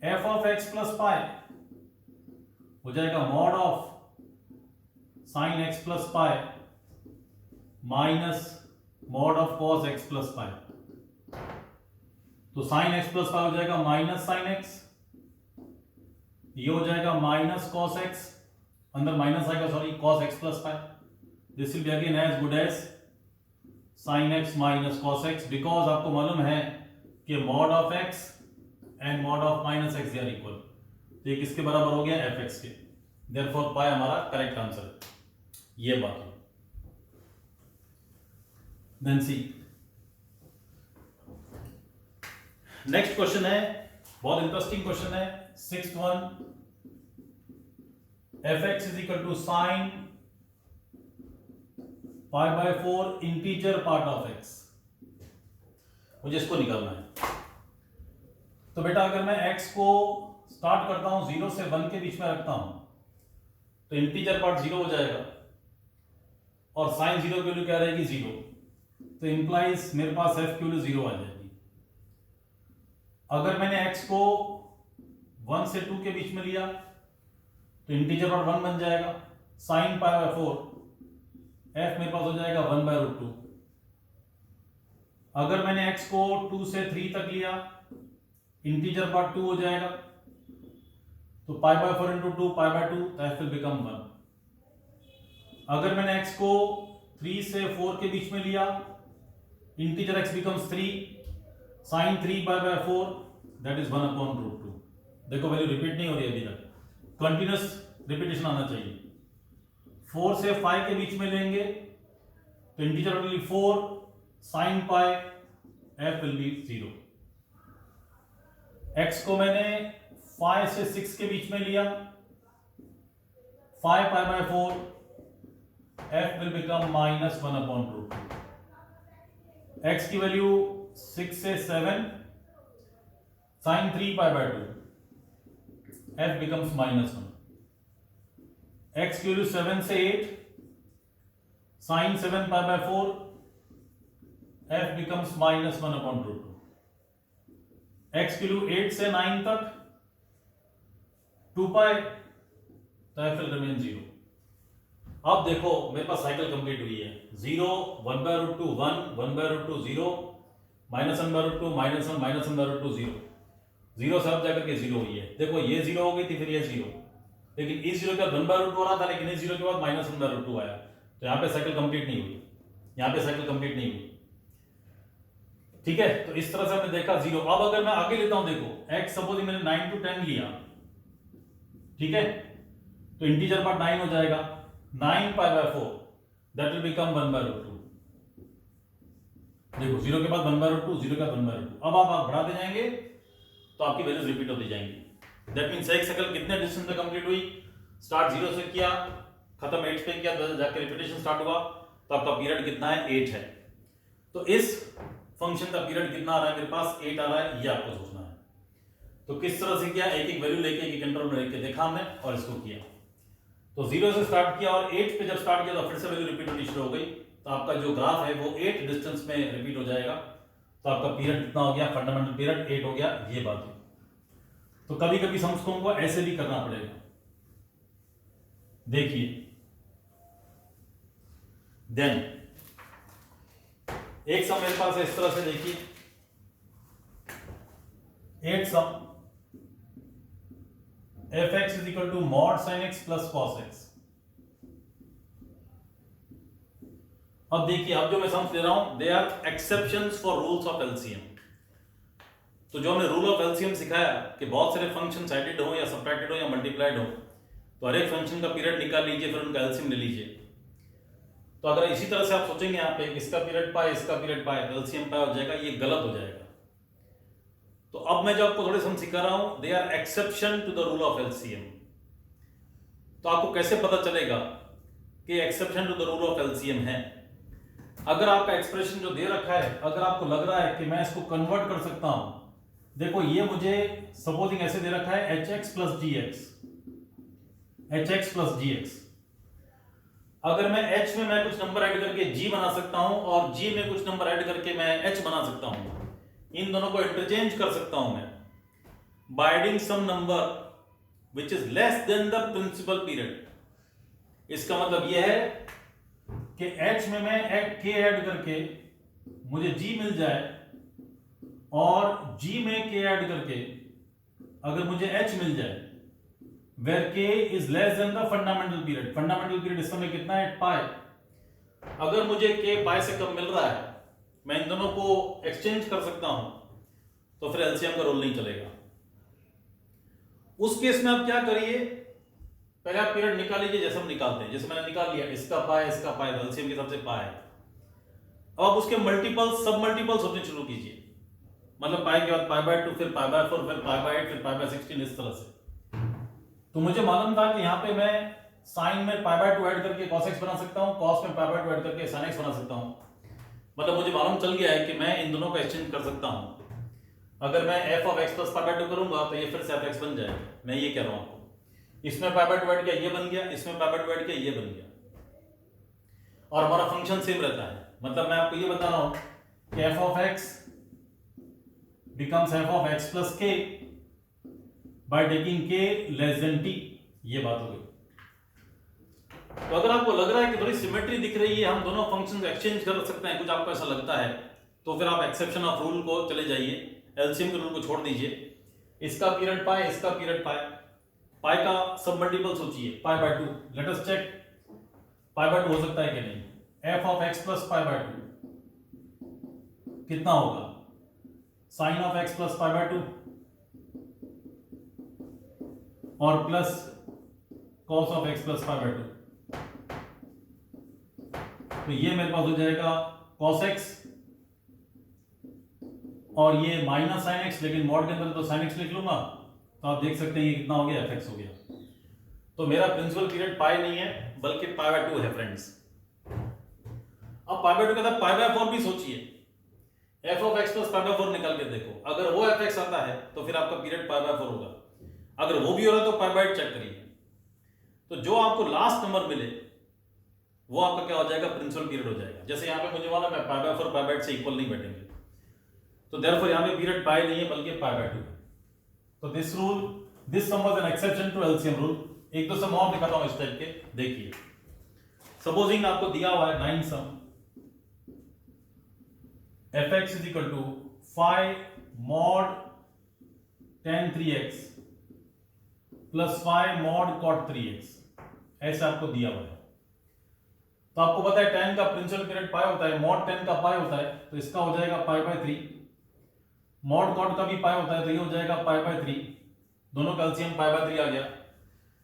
f of x plus pi हो जाएगा mod of sin x plus pi minus mod of cos x plus pi. तो sin x plus पाई हो जाएगा माइनस sin x, ये हो जाएगा माइनस cos x, अंदर माइनस आएगा, sorry, cos x plus pi. This will be again as good as sin x minus cos x, because आपको मालूम है कि mod of x and mod of minus x they are equal, तो ये किसके बराबर हो गया? fx के। देयरफॉर पाई हमारा करेक्ट आंसर है, ये बात है। देन सी, नेक्स्ट क्वेश्चन है, बहुत इंटरेस्टिंग क्वेश्चन है, 6th one. fx is equal to sine pi by 4 integer part of x, मुझे इसको निकालना है। तो बेटा अगर मैं x को स्टार्ट करता हूं 0 से 1 के बीच में रखता हूं तो इंटीजर पार्ट 0 हो जाएगा और साइन 0 की वैल्यू क्या रहेगी? 0, तो इंप्लाइज मेरे पास f की वैल्यू 0 आ जाएगी। अगर मैंने x को 1 से 2 के बीच में लिया तो इंटीजर पार्ट 1 बन जाएगा, साइन पाई बाय 4 f मेरे पास हो जाएगा 1/√2। अगर मैंने x को 2 से 3 तक लिया, इंटीजर पार्ट 2 हो जाएगा, तो पाई बाय 4 इंटू 2 पाई बाय 2, तो f विल बिकम 1। अगर मैंने x को 3 से 4 के बीच में लिया, integer x becomes 3, sine 3 pi by 4 that is 1/√2। देखो वैल्यू रिपीट नहीं हो रही अभी तक, कंटिन्यूअस रिपीटेशन आना चाहिए। 4 से 5 के बीच में लेंगे तो integer will be 4, sine pi, f will be 0। x को मैंने 5 से 6 के बीच में लिया, 5 pi by 4, f will become minus 1/√2। x की वैल्यू 6 से 7, sine 3 pi by 2, f becomes -1। x की वैल्यू 7 से 8, साइन 7 pi by 4, f becomes -1/√2. x की वैल्यू 8 से 9 तक 2 पाई, तो f will remain 0. अब देखो मेरे पास साइकिल कंप्लीट हुई है. 0 1/√2 1 1/√2 0 -1/√2 -1 -1/√2 0. 0 से अब जाकर के 0 हुई है. देखो ये 0 हो गई थी, फिर ये 0, लेकिन इस 0 के बाद 1/√2 हो रहा था, लेकिन इस 0 के बाद -1/√2 आया, तो यहाँ पे साइकिल कंप्लीट नहीं हुई, यहाँ पे साइकिल कंप्लीट नहीं हुई. ठीक है, तो इस तरह से हमने देखा 0. अब अगर मैं आगे लेता हूं, देखो x सपोज मैंने 9 to 10 लिया, ठीक है, तो इंटीजर पार्ट 9 हो जाएगा. 9 π/4 दैट विल बिकम 1/√2. देखो 0 के बाद 1/√2, 0 के बाद 1/√2. अब आप बढ़ाते जाएंगे तो आपकी वैल्यूज रिपीट होती जाएंगी. दैट मींस एक साइकिल कितने डिस्टेंस पे कंप्लीट हुई? स्टार्ट 0 से किया, खत्म 8 पे किया, जाके रिपीटेशन स्टार्ट हुआ, तो आपका पीरियड कितना है? 8 है. तो इस फंक्शन का पीरियड कितना आ रहा है मेरे पास? 8 आ रहा है. ये आपको सोचना है. तो किस तरह से किया? एक एक वैल्यू लेके, एक इंटरवल में लेके देखा हमने और इसको किया. तो 0 से स्टार्ट किया और 8 पे जब स्टार्ट किया तो फिर से वैल्यू रिपीट होनी शुरू हो गई. तो आपका जो ग्राफ है वो 8 डिस्टेंस में रिपीट हो जाएगा. तो आपका पीरियड कितना हो गया? फंडामेंटल पीरियड 8 हो गया. ये बात है. तो कभी कभी समझकों को ऐसे भी करना पड़ेगा. देखिए, देन एक सम मेरे पास है इस तरह से. देखिए 8 सम fx is equal to mod sin x plus cos x. अब देखिए, अब जो मैं सम्स दे रहा हूं they are exceptions for rules of LCM. तो जो हमने रूल ऑफ एलसीएम सिखाया कि बहुत सारे फंक्शन एडेड हो या सब्ट्रैक्टेड हो या मल्टीप्लाइड हो, तो हर एक फंक्शन का पीरियड निकाल लीजिए, फिर उनका एलसीएम ले लीजिए. तो अगर इसी तरह से आप सोचेंगे यहाँ पे इसका पीरियड पाई, इसका पीरियड पाई, एलसीएम पाई हो जाएगा, ये गलत हो जाएगा. तो अब मैं जो आपको थोड़े सम सिखा रहा हूं they are exception to the rule of LCM. तो आपको कैसे पता चलेगा कि exception to the rule of LCM है? अगर आपका एक्सप्रेशन जो दे रखा है, अगर आपको लग रहा है कि मैं इसको कन्वर्ट कर सकता हूं, देखो ये मुझे सपोजिंग ऐसे दे रखा है hx plus gx, hx plus gx. अगर मैं h में मैं कुछ नंबर ऐड करके g बना सकता हूं और g में कुछ नंबर ऐड करके मैं h बना सकता हूं, इन दोनों को इंटरचेंज कर सकता हूं मैं by adding some number which is less than the principal period. इसका मतलब यह है कि h में मैं k ऐड करके मुझे g मिल जाए और g में k ऐड करके अगर मुझे h मिल जाए, where k is less than the fundamental period. Fundamental period इस समय कितना है? पाई. अगर मुझे k पाई से कम मिल रहा है, मैं इन दोनों को एक्सचेंज कर सकता हूं, तो फिर एलसीएम का रोल नहीं चलेगा. उस केस में आप क्या करिए, पहले आप पीरियड निकाल लीजिए जैसे हम निकालते हैं. जैसे मैंने निकाल लिया इसका पाई, इसका पाई, एलसीएम के हिसाब से पाई. अब आप उसके मल्टीपल्स, सब मल्टीपल्स होने शुरू कीजिए. मतलब पाई के बाद π/2, फिर π/4, फिर π/8, फिर π/16, इस तरह से. तो मुझे मालूम था कि यहाँ पे मैं साइन में π/2 ऐड करके cos x बना सकता हूँ, cos में π/2 ऐड करके sin x बना सकता हूँ. मतलब मुझे मालूम चल गया है कि मैं इन दोनों को एक्सचेंज कर सकता हूँ. अगर मैं f of x plus π/2 करूंगा तो ये फिर से f(x) बन जाएगा. मैं ये कह रहा हूँ आपको, इसमें π/2 ऐड किया ये बन गया, इसमें π/2 ऐड किया ये बन गया, और हमारा फंक्शन सेम रहता है. मतलब मैं आपको ये बता रहा हूँ कि f of x becomes f of x plus k by taking k less than t. ये बात हो गई. तो अगर आपको लग रहा है कि थोड़ी सिमेट्री दिख रही है, हम दोनों फंक्शंस एक्सचेंज कर सकते हैं, कुछ आपको ऐसा लगता है, तो फिर आप एक्सेप्शन ऑफ रूल को चले जाइए, एलसीएम के रूल को छोड़ दीजिए. इसका पीरियड पाई, इसका पीरियड पाई, पाई का सब मल्टीपल सोचिए π/2. लेट अस चेक π/2 हो सकता है कि नहीं. f of x plus π/2 कितना होगा? sin of x plus π/2 और plus cos of x plus π/2. तो ये मेरे पास हो जाएगा cos x और ये माइनस sin x, लेकिन मॉड के अंदर तो sin x लिख लूंगा, तो आप देख सकते हैं ये कितना हो गया? fx हो गया. तो मेरा प्रिंसिपल पीरियड पाई नहीं है बल्कि π/2 है फ्रेंड्स. अब π/2 के साथ π/4 भी सोचिए. f of x plus π/4 निकाल के देखो, अगर वो fx आता है तो फिर आपका पीरियड π/4 होगा. अगर वो भी हो रहा है तो π/8 चेक करिए. तो जो आपको लास्ट नंबर मिले वो आपका क्या हो जाएगा, प्रिंसिपल पीरियड हो जाएगा। जैसे यहाँ पे मुझे मालूम है पाई बाय 4 पाई बाय 8 से इक्वल नहीं बैठेंगे, तो देयरफॉर यहाँ पे पीरियड पाई नहीं है बल्कि पाई बाय 2 है। तो this sum was an exception to LCM rule. एक दो सम और दिखाता हूँ इस टाइप के, देखिए। सपोजिंग आपको दिया हुआ है 9 सम fx is equal to phi mod tan 3x plus phi mod cot 3x, ऐसा आपको दिया हुआ है। तो आपको पता है tan का प्रिंसिपल पीरियड पाई होता है, mod tan का पाई होता है, तो इसका हो जाएगा पाई बाय 3। mod cot का भी पाई होता है, तो ये हो जाएगा पाई बाय 3। दोनों का एलसीएम पाई बाय 3 आ गया,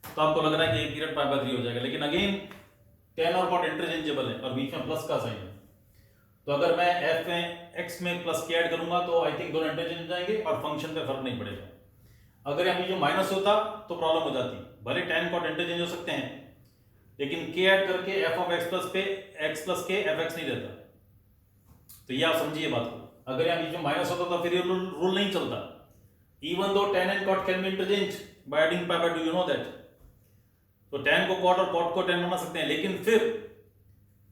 तो आपको लग रहा है कि ये पीरियड पाई बाय 3 हो जाएगा। लेकिन अगेन tan और cot इंटरचेंजेबल है और बीच में प्लस का साइन है, तो अगर मैं f में x में प्लस के ऐड करूंगा तो आई थिंक दोनों इंटरचेंज हो जाएंगे और फंक्शन पे फर्क नहीं पड़ेगा। अगर यहाँ जो माइनस होता तो प्रॉब्लम हो जाती, भले tan cot इंटरचेंज हो सकते हैं लेकिन k ऐड करके f ऑफ x प्लस पे x प्लस k fx नहीं रहता। तो ये आप समझिए बात को। अगर यहाँ जो माइनस होता तो फिर ये रूल नहीं चलता। Even though tan and cot can be interchange by adding pi by 2, you know that. तो tan को cot और cot को tan बना सकते हैं, लेकिन फिर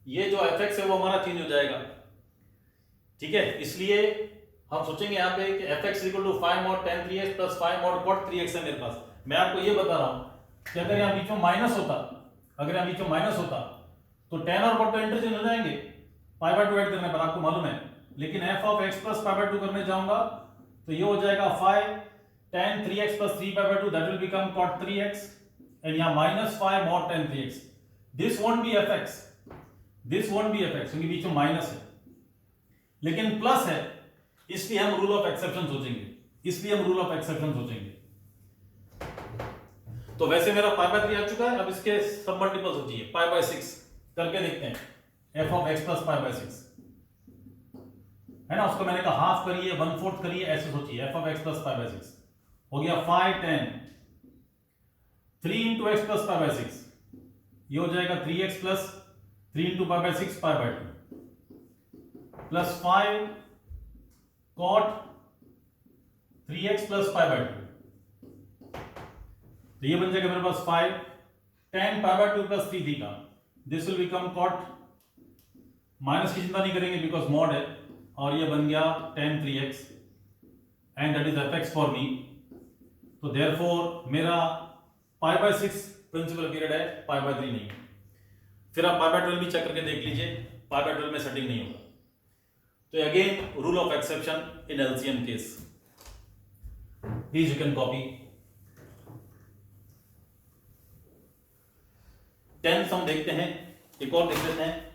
ये जो fx है वो हमारा चेंज हो जाएगा, ठीक है। इसलिए हम सोचेंगे यहाँ पे कि fx equal to phi mod tan 3x plus phi mod cot 3x है मेरे पास। मैं आपको ये बता रहा हूँ कि अगर यहाँ बीच में माइनस होता, अगर यहाँ बीच में माइनस होता तो tan और cot तो इंटरचेंज हो जाएंगे पाई बाय 2 ऐड करने पर, आपको मालूम है। लेकिन f of x plus pi by 2 करने जाऊंगा तो ये हो जाएगा phi tan 3x plus 3 pi by 2, that will become cot 3x, and यहाँ minus phi mod tan 3x। This won't be fx, this won't be fx क्योंकि बीच में माइनस है, लेकिन प्लस है, इसलिए हम रूल ऑफ एक्सेप्शन सोचेंगे, इसलिए हम रूल ऑफ एक्सेप्शन सोचेंगे। तो वैसे मेरा पाई बाय 3 आ चुका है, अब इसके सब मल्टीपल सोचिए। पाई बाय 6 करके देखते हैं, f of x plus pi bye 6 है ना, उसको मैंने कहा हाफ करिए 1/4 करिए, ऐसे सोचिए। f of x plus pi bye 6 हो गया 5 tan 3 into x plus pi bye 6, ये हो जाएगा 3x plus 3 into pi by 6 pi by 2 plus 5 cot 3x plus pi by 2, तो ये बन जाएगा मेरे पास 5 tan pi by 2 plus 3 theta, this will become cot, minus की चिंता नहीं करेंगे बिकॉज मॉड है, और ये बन गया tan 3x and that is fx for me. तो देयरफॉर मेरा पाई बाय 6 प्रिंसिपल पीरियड है, पाई बाय 3 नहीं। फिर आप पाई बाय 12 भी चेक करके देख लीजिए, पाई बाय 12 में सेटिंग नहीं होगा। तो again rule of exception in LCM case, these you can copy। 10 सम देखते हैं, एक और देख लेते हैं।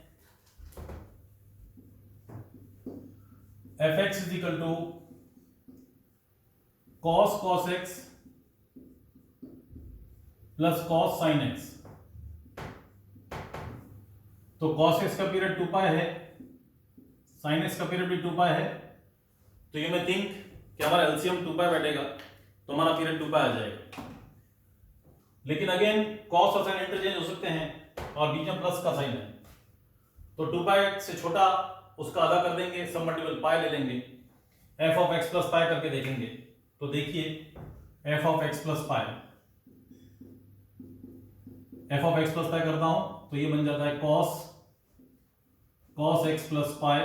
fx is equal to cos x plus cos sin x। तो cos x का पीरियड 2 पाई है, sin x का पीरियड भी 2 पाई है, तो ये मैं थिंक कि हमारा एलसीएम 2 पाई बैठेगा तो हमारा पीरियड 2 पाई आ जाएगा। लेकिन अगेन cos और sin इंटरचेंज हो सकते हैं और बीच में प्लस का साइन है, तो 2 पाई से छोटा उसका आधा कर देंगे, सब मल्टीपल पाई ले लेंगे, f ऑफ x प्लस पाई करके देखेंगे। तो देखिए f of x plus pi, f of x plus पाई करता हूं तो ये बन जाता है cos x plus pi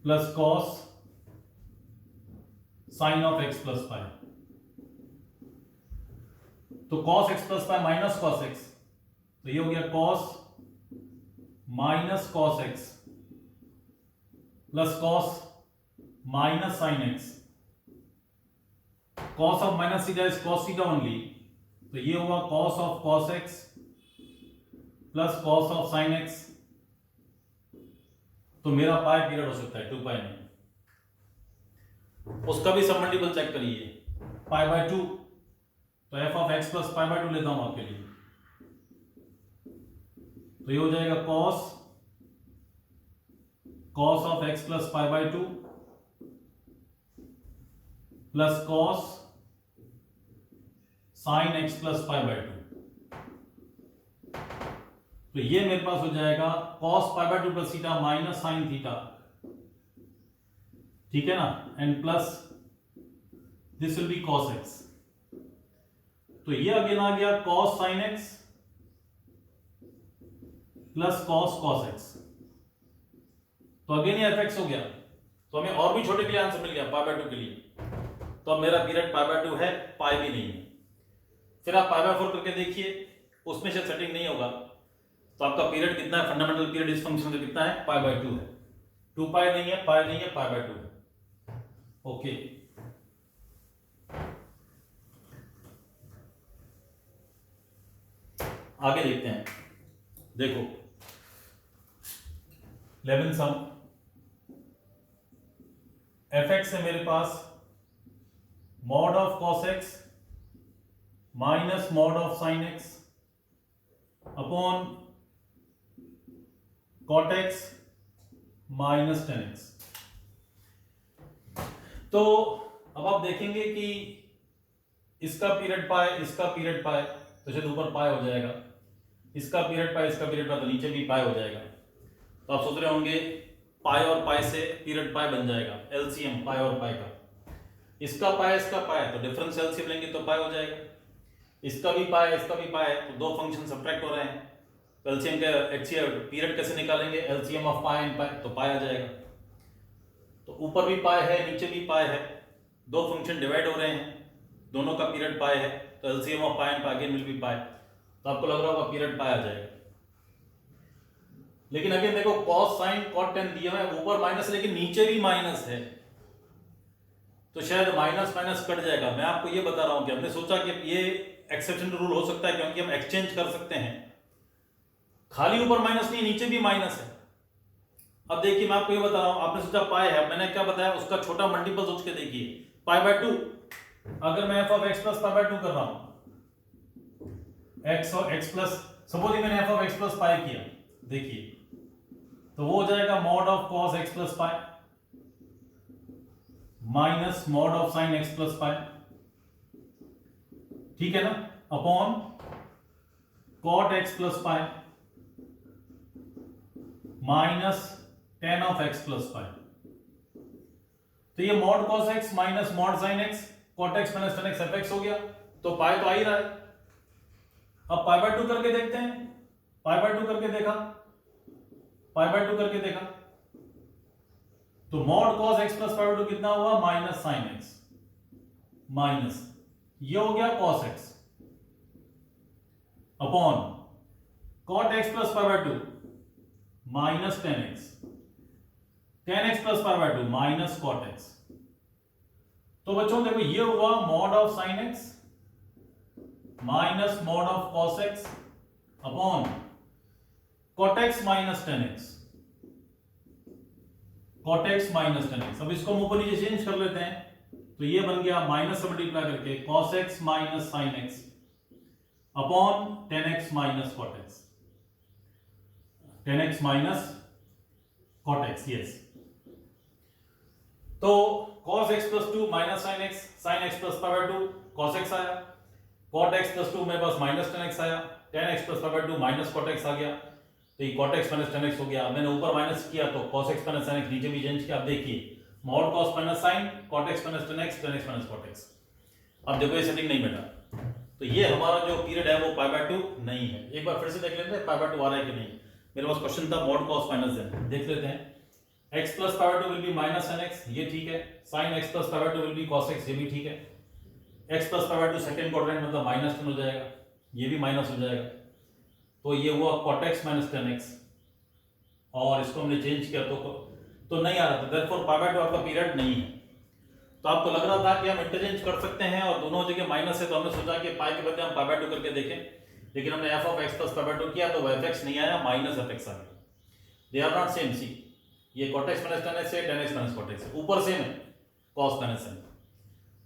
plus cos sin of x plus पाई। तो cos x plus pi minus cos x, तो ये हो गया cos minus cos x plus cos minus sin x। cos of minus theta is cos theta only, तो ये हुआ cos of cos x plus cos of sin x। तो मेरा पाई पीरियड हो सकता है 2 पाई नहीं, उसका भी सब मल्टीपल चेक करिए। पाई बाय 2, तो f of x plus pi by 2 लेता हूं आपके लिए, तो ये हो जाएगा cos of x plus pi by 2 plus cos sin x plus pi by 2। तो ये मेरे पास हो जाएगा cos pi by 2 plus theta minus sin theta, ठीक है ना, and plus this will be cos x। तो ये अगेन आ गया cos sin x plus cos x, तो अगेन ये fx हो गया। तो हमें और भी छोटे के लिए आंसर मिल गया π/2 के लिए। तो अब मेरा पीरियड π/2 है, पाई भी नहीं है। फिर आप π/4 करके देखिए, उसमें से सेटिंग नहीं होगा। तो आपका पीरियड कितना है, फंडामेंटल पीरियड इस फंक्शन का कितना है, π/2 है। 2π नहीं है, पाई नहीं है, π/2 है। ओके, आगे देखते हैं। देखो 11 सम, fx है मेरे पास mod of cos x minus mod of sin x upon cot x minus tan x। तो अब आप देखेंगे कि इसका पीरियड पाए, इसका पीरियड पाए, तो शायद ऊपर पाए हो जाएगा। इसका पीरियड पाए, इसका पीरियड पाए, तो नीचे भी पाए हो जाएगा। तो आप सोच रहे होंगे पाई और पाई से पीरियड पाई बन जाएगा, एलसीएम पाई और पाई का। इसका पाई, इसका पाई, तो डिफरेंस एलसीएम लेंगे तो पाई हो जाएगा। इसका भी पाई, इसका भी पाई, तो दो फंक्शन सब्ट्रैक्ट हो रहे हैं। तो एलसीएम का पीरियड कैसे निकालेंगे, एलसीएम ऑफ पाई एंड पाई, तो पाई आ जाएगा। तो ऊपर भी पाई है, नीचे भी पाई है, दो फंक्शन डिवाइड हो रहे हैं, दोनों का पीरियड पाई है, तो LCM of pi and pi again will be pi. तो आपको लग रहा होगा पीरियड पाई आ जाएगा। लेकिन अगेन देखो cos sin cot tan दिया है, ऊपर माइनस लेकिन नीचे भी माइनस है, तो शायद माइनस माइनस कट जाएगा। मैं आपको ये बता रहा हूं कि हमने सोचा कि ये एक्सेप्शन रूल हो सकता है, क्योंकि हम एक्सचेंज कर सकते हैं। खाली ऊपर माइनस नहीं, नीचे भी माइनस है। अब देखिए मैं आपको ये बता रहा हूं, आपने सोचा पाई है, मैंने क्या बताया, उसका छोटा मल्टीपल सोच के देखिए, π/2। अगर मैं f of x plus π/2 कर रहा हूं, x और x प्लस, सपोज मैंने f of x plus पाई किया, देखिए तो वो हो जाएगा mod of cos x plus pi minus mod of sin x plus पाई, ठीक है ना, upon cot x plus pi minus tan of x plus pi. तो ये mod cos x minus mod sin x cot x minus tan x fx हो गया। तो पाई तो आ ही रहा है। अब π/2 करके देखते हैं, π/2 करके देखा, π/2 करके देखा, तो मॉड cos x प्लस π/2 कितना हुआ, माइनस sin x, माइनस ये हो गया cos x upon cot x plus π/2 minus tan x, tan x plus π/2 minus cot x। तो बच्चों देखो ये हुआ mod of sin x minus mod of cos x upon cot x minus tan x, cot x minus tan x। अब इसको हम ऊपर नीचे चेंज कर लेते हैं, तो ये बन गया माइनस से मल्टीप्लाई करके cos x minus sin x upon tan x minus cot x, tan x minus cot x, yes. तो cos x plus 2 minus sin x plus π/2 cos x आया, cot x प्लस 2 मेरे पास माइनस tan x आया, tan x plus π/2 minus cot x आ गया। तो ये cot x minus tan x हो गया। मैंने ऊपर माइनस किया तो cos x minus sin x, नीचे भी चेंज किया। अब देखिए mod cos minus sin, cot x minus tan x, tan x minus cot x। अब देखो ये सेटिंग नहीं बेटा, तो ये हमारा जो पीरियड है वो π/2 नहीं है। एक बार फिर से देख लेते हैं π/2 आ रहा है कि नहीं। मेरे पास क्वेश्चन था मॉड cos माइनस tan, देख लेते हैं। x plus π/2 will be minus tan x, ये ठीक है। sin x plus π/2 will be cos x, ये भी ठीक है। x प्लस π/2 सेकंड क्वाड्रेंट मतलब माइनस 10 हो जाएगा, ये भी माइनस हो जाएगा। तो ये हुआ cot x minus tan x, और इसको हमने चेंज किया तो नहीं आ रहा था, देयरफॉर π/2 आपका पीरियड नहीं है। तो आपको लग रहा था कि हम इंटरचेंज कर सकते हैं और दोनों जगह माइनस है, तो हमने सोचा कि पाई के बदले हम π/2 करके देखें, लेकिन हमने f of x प्लस π/2 किया तो fx नहीं आया, माइनस fx आ गया। They are not same. See ये cot x minus tan x है, tan x minus cot x है, ऊपर सेम है cos माइनस sin।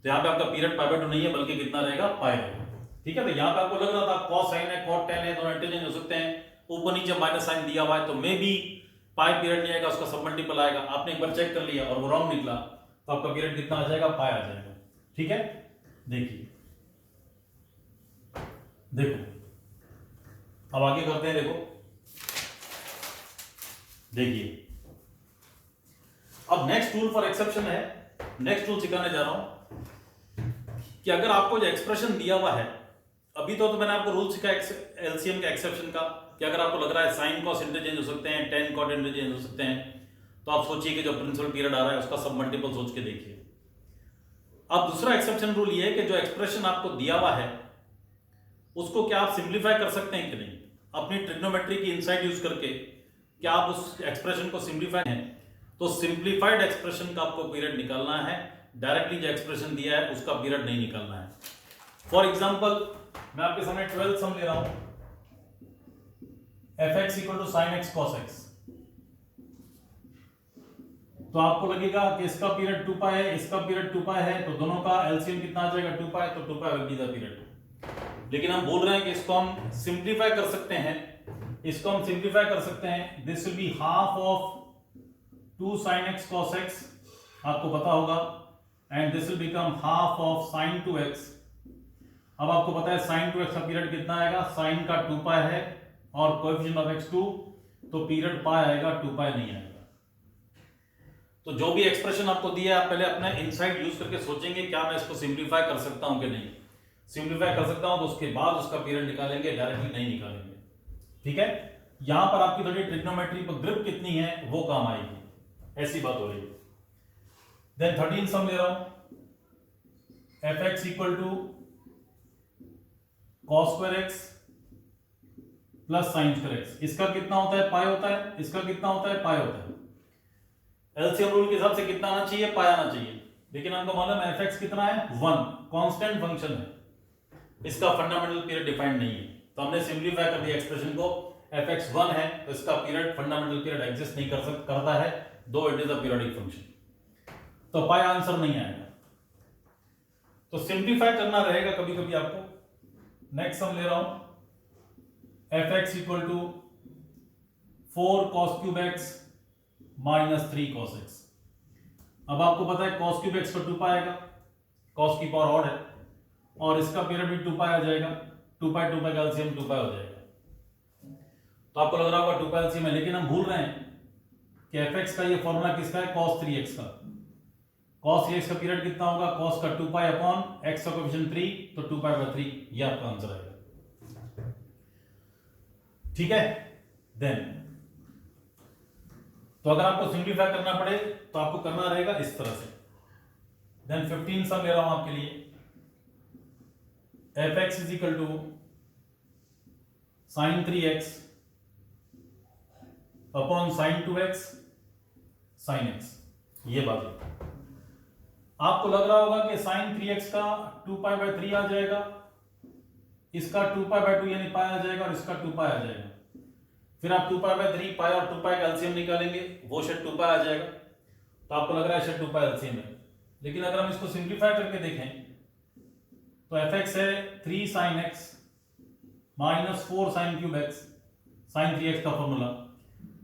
तो यहाँ पे आपका पीरियड π/2 नहीं है, बल्कि कितना रहेगा, पाई रहेगा, ठीक है। तो यहाँ पे आपको लग रहा था cos sin है, cot tan है, दोनों इंटरचेंज हो सकते हैं। ऊपर नीचे माइनस साइन दिया हुआ है, तो मे बी पाई पीरियड नहीं आएगा, उसका सब मल्टीपल आएगा। आपने एक बार चेक कर लिया और वो रॉन्ग निकला, तो आपका पीरियड कितना आ जाएगा, पाई आ जाएगा, ठीक है। देखिए देखो अब आगे करते हैं। देखिए अब नेक्स्ट रूल फॉर एक्सेप्शन है, नेक्स्ट रूल सिखाने जा रहा हूं कि अगर आपको जो एक्सप्रेशन दिया हुआ है, अभी तो मैंने आपको रूल सिखाया एलसीएम का एक्सेप्शन का कि अगर आपको लग रहा है साइन कॉस इंटरचेंज हो सकते हैं, टेन कॉट इंटरचेंज हो सकते हैं, तो आप सोचिए कि जो प्रिंसिपल पीरियड आ रहा है उसका सब मल्टीपल सोच के देखिए। अब दूसरा एक्सेप्शन रूल ये है कि जो एक्सप्रेशन आपको दिया हुआ है उसको क्या आप सिंप्लीफाई कर सकते हैं कि नहीं। अपनी ट्रिग्नोमेट्री की इनसाइट यूज करके क्या आप उस एक्सप्रेशन को सिंप्लीफाई हैं, तो सिंप्लीफाइड एक्सप्रेशन का आपको पीरियड निकालना है, डायरेक्टली जो एक्सप्रेशन दिया है उसका पीरियड नहीं निकालना है। फॉर एग्जांपल मैं आपके सामने 12th सम ले रहा हूं, fx equal to sin x cos x, तो आपको लगेगा कि इसका पीरियड 2 पाई है, इसका पीरियड 2 पाई है, तो दोनों का एलसीएम कितना आ जाएगा 2 पाई, तो 2 पाई विल बी द पीरियड। लेकिन हम बोल रहे हैं कि इसको हम सिंप्लीफाई कर सकते हैं, इसको हम सिंप्लीफाई कर सकते हैं, this will be half of 2 sin x cos x, आपको पता होगा, and this will become half of sin 2x। अब आपको पता है sin 2x का पीरियड कितना आएगा, sin का 2 पाई है और कोएफिशिएंट ऑफ x 2, तो पीरियड पाई आएगा, 2 पाई नहीं आएगा। तो जो भी एक्सप्रेशन आपको दिया है आप पहले अपना इनसाइट यूज करके सोचेंगे क्या मैं इसको सिंप्लीफाई कर सकता हूं कि नहीं। सिंप्लीफाई कर सकता हूं तो उसके बाद उसका पीरियड निकालेंगे, डायरेक्टली नहीं निकालेंगे। ठीक है, यहां पर आपकी थोड़ी ट्रिग्नोमेट्री पर ग्रिप कितनी है वो काम आएगी, ऐसी बात हो रही है। देन 13 सम ले रहा हूं, fx equal to cos square x plus sin square x, इसका कितना होता है पाई होता है, इसका कितना होता है पाई होता है। एलसीएम रूल के हिसाब से कितना आना चाहिए, पाई आना चाहिए, लेकिन हमको मालूम है fx कितना है 1, कांस्टेंट फंक्शन है, इसका फंडामेंटल पीरियड डिफाइंड नहीं है, तो हमने सिंप्लीफाई कर दिया एक्सप्रेशन को, fx 1 है तो इसका पीरियड फंडामेंटल पीरियड एग्जिस्ट नहीं करता है, दो it is a periodic function, तो पाई आंसर नहीं आएगा। तो सिंप्लीफाई करना रहेगा कभी कभी आपको। नेक्स्ट हम ले रहा हूं, fx equal to 4 cos cube x minus 3 cos x। अब आपको पता है cos क्यूब x का 2 पाई आएगा, cos की पावर ऑड है, और इसका पीरियड भी 2 पाई आ जाएगा, 2 पाई का एलसीएम 2 पाई हो जाएगा। तो आपको लग रहा होगा 2 पाई एलसीएम है, लेकिन हम भूल रहे हैं कि fx का ये फॉर्मूला किसका है, cos 3x का। cos 3x का पीरियड कितना होगा, cos का 2 पाई अपॉन x का कोएफिशिएंट 3, तो 2 पाई बाय 3, ये आपका आंसर आएगा। ठीक है, देन तो अगर आपको सिंप्लीफाई करना पड़े तो आपको करना रहेगा इस तरह से। देन 15 सम ले रहा हूं आपके लिए, fx is equal to sin 3x upon sin 2x sin x, ये बात है। आपको लग रहा होगा कि sin 3x का 2 पाई बाय 3 आ जाएगा, इसका 2 पाई बाय 2 यानी पाई आ जाएगा, और इसका 2 पाई आ जाएगा, फिर आप 2 पाई बाय 3 पाई और 2 पाई का एलसीएम निकालेंगे, वो शायद 2 पाई आ जाएगा, तो आपको लग रहा है शायद 2 पाई एलसीएम है। लेकिन अगर हम इसको सिंप्लीफाई करके देखें तो fx है 3 sin x minus 4 sin cube x, sin 3x का फॉर्मूला,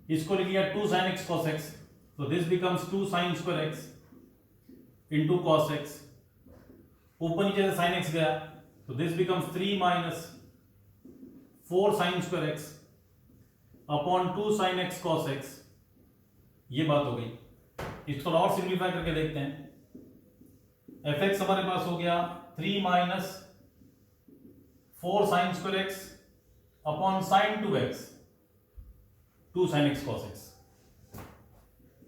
इसको लिख लिया 2 sin x cos x, तो this becomes 2 sin square x into cos x, ऊपर नीचे से sin x गया, तो this becomes 3 minus 4 sin square x upon 2 sin x cos x, ये बात हो गई। इसको और सिंप्लीफाई करके देखते हैं, fx हमारे पास हो गया 3 minus 4 sin square x upon sin 2x, 2 sin x cos x,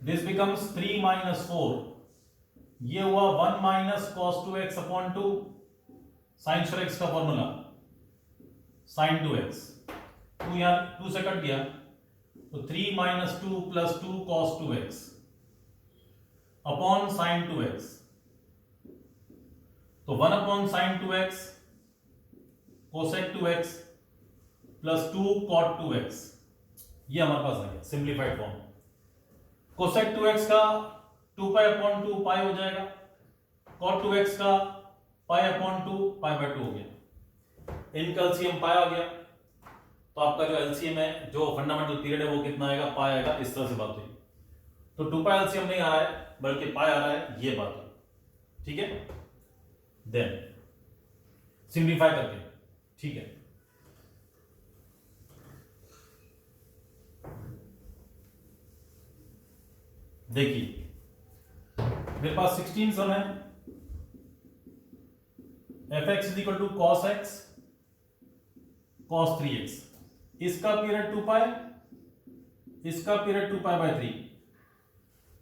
this becomes 3 minus 4, ये हुआ 1 minus cos 2x upon 2 sin square x का फॉर्मूला sin 2x, 2 यहां 2 से कट गया, तो 3 minus 2 plus 2 cos 2x upon sin 2x, तो 1 upon sin 2x cosec 2x plus 2 cot 2x, ये हमारे पास आ गया सिंप्लीफाइड फॉर्म। cosec 2x का 2 पाई अपॉन 2 पाई हो जाएगा, cot 2x का पाई अपॉन 2 पाई बाय 2 हो गया, इनका एलसीएम पाई आ गया, तो आपका जो एलसीएम है, जो फंडामेंटल पीरियड है वो कितना आएगा, पाई आएगा। इस तरह से बात हुई, तो 2 पाई एलसीएम नहीं आ रहा है बल्कि पाई आ रहा है, ये बात है। ठीक है, देन सिंप्लीफाई करके, ठीक है, देखिए मेरे पास 16 सम है, fx is equal to cos x cos 3x, इसका पीरियड 2 पाई, इसका पीरियड 2 पाई बाय 3।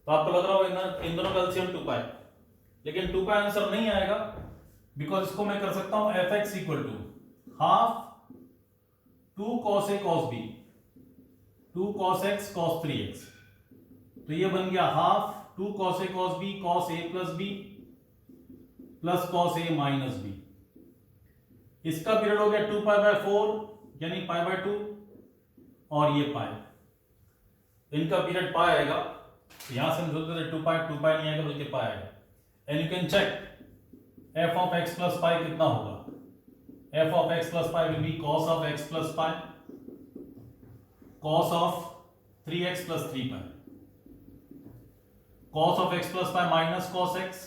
तो आपको लग रहा होगा इन दोनों का एलसीएम 2 पाई, लेकिन 2 पाई आंसर नहीं आएगा बिकॉज इसको मैं कर सकता हूं F X equal to half 2 cos a cos b, 2 cos x cos 3x। तो ये बन गया half 2 cos a cos b cos a plus b plus cos a minus b। इसका पीरियड हो गया 2 पाई बाय 4 यानी पाई बाय 2, और ये पाई, इनका पीरियड पाई आएगा। यहां से हम सोचते थे 2 पाई नहीं आएगा बल्कि पाई आएगा। And you can check F of X plus pi कितना होगा। F of X plus pi will be cos of X plus pi, cos of 3x plus 3 pi, cos of X plus pi minus cos X,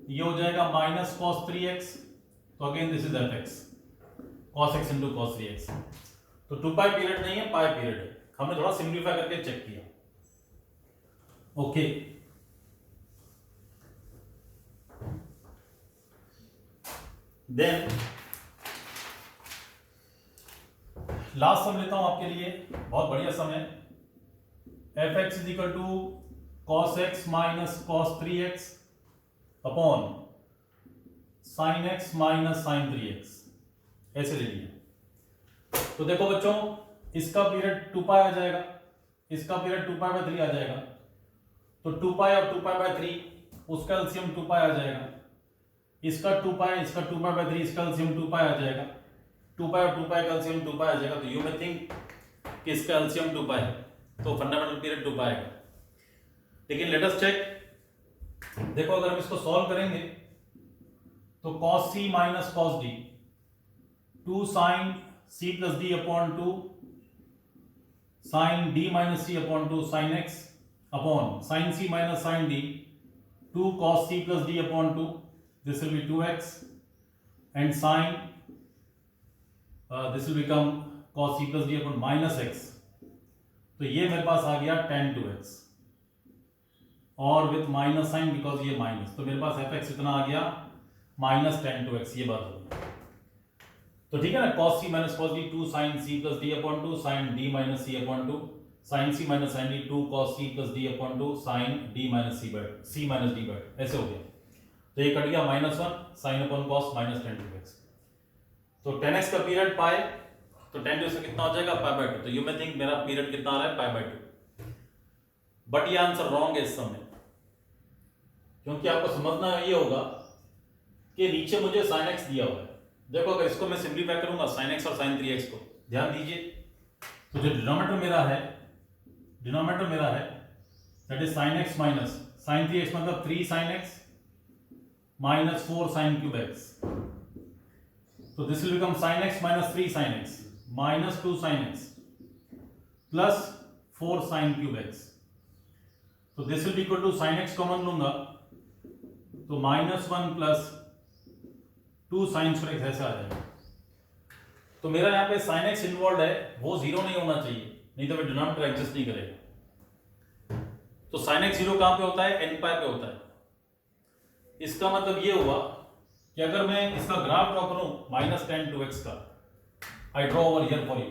ये हो जाएगा माइनस कॉस 3x। तो again this is F X cos X into cos 3x। तो 2 पाई पीरियड नहीं है, पाई पीरियड है। हमने थोड़ा सिंप्लीफाई करके चेक किया। ओके देन लास्ट सम लेता हूं आपके लिए, बहुत बढ़िया सम है। F X is equal to cos X minus cos 3x upon sine X minus sine 3x, ऐसे ले लिया। तो देखो बच्चों, इसका पीरियड 2 पाई आ जाएगा, इसका पीरियड 2 पाई बाय 3 आ जाएगा। तो 2 पाई और 2 पाई बाय 3, उसका एलसीएम 2 पाई आ जाएगा। इसका 2 पाई, इसका 2 पाई बाय 3, इसका एलसीएम 2 पाई आ जाएगा। 2 पाई और 2 पाई का एलसीएम 2 पाई आ जाएगा। तो यू मे थिंक कि इसका एलसीएम 2 पाई है, तो फंडामेंटल पीरियड 2 पाई आएगा। लेकिन लेट अस चेक। देखो अगर हम इसको सॉल्व करेंगे तो cos c minus cos d, 2 sin c plus d upon 2 sin d minus c upon 2 sin x upon sin c minus sin d 2 cos c plus d upon 2, this will be 2x, and sin this will become cos c plus d upon minus x। तो ये मेरे पास आ गया tan 2x और विथ माइनस साइन बिकॉज ये माइनस, तो मेरे पास एफ एक्स इतना आ गया माइनस tan 2x। ये बात होगी तो ठीक है ना। cos c minus cos d 2 sin c plus d upon 2 sin d minus c upon 2 sin c minus sin d 2 cos c plus d upon 2 sin d minus c minus d, ऐसे हो गया। तो ये कट गया -1 sin upon cos minus tan 2x। तो tan x का पीरियड पाई, तो tan 2x कितना हो जाएगा पाई बाय 2। तो यू मे थिंक मेरा पीरियड कितना आ रहा है पाई बाय 2, बट ये आंसर रॉन्ग है इस समय, क्योंकि आपको समझना ये होगा कि नीचे मुझे sin x दिया हुआ है। देखो अगर इसको मैं सिंप्लीफाई करूंगा sin x और sin 3x को, ध्यान दीजिए। तो जो डिनोमिनेटर मेरा है that is sin x minus sin 3x, मतलब 3 sin x minus 4 sin cube x। तो this will become sin x minus 3 sin x minus 2 sin x plus 4 sin cube x। तो this will be equal to sin x common लूंगा तो -1 प्लस 2 sin स्क्वायर x ऐसा आ जाएगा। तो मेरा यहाँ पे sin x इन्वॉल्व है, वो 0 नहीं होना चाहिए, नहीं तो मैं डिनोमिनेटर एडजस्ट नहीं करेगा। तो sin x 0 कहां पे होता है, n पाई पे होता है। इसका मतलब ये हुआ कि अगर मैं इसका ग्राफ ड्रॉ करूं -tan 2x का, I draw over here for you.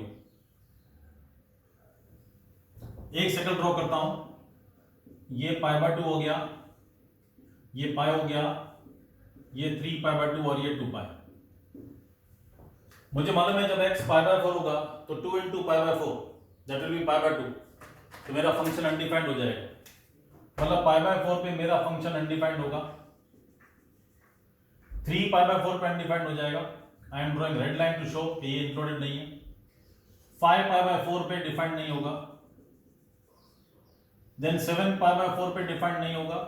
एक सर्कल ड्रॉ करता हूं, ये पाई बाय 2 हो गया, ये पाई हो गया, ये 3 पाई बाय 2 और ये 2 पाई। मुझे मालूम है जब x पाई बाय 4 होगा तो 2 into pi by 4 that will be pi by 2। तो मेरा फंक्शन अनडिफाइंड हो जाएगा, मतलब पाई बाय 4 पे मेरा फंक्शन अनडिफाइंड होगा, 3 पाई बाय 4 पे अनडिफाइंड हो जाएगा। I am drawing red line to show कि ये इंक्लूडेड नहीं है। 5 पाई बाय 4 पे डिफाइंड नहीं होगा, देन 7 पाई बाय 4 पे डिफाइंड नहीं होगा,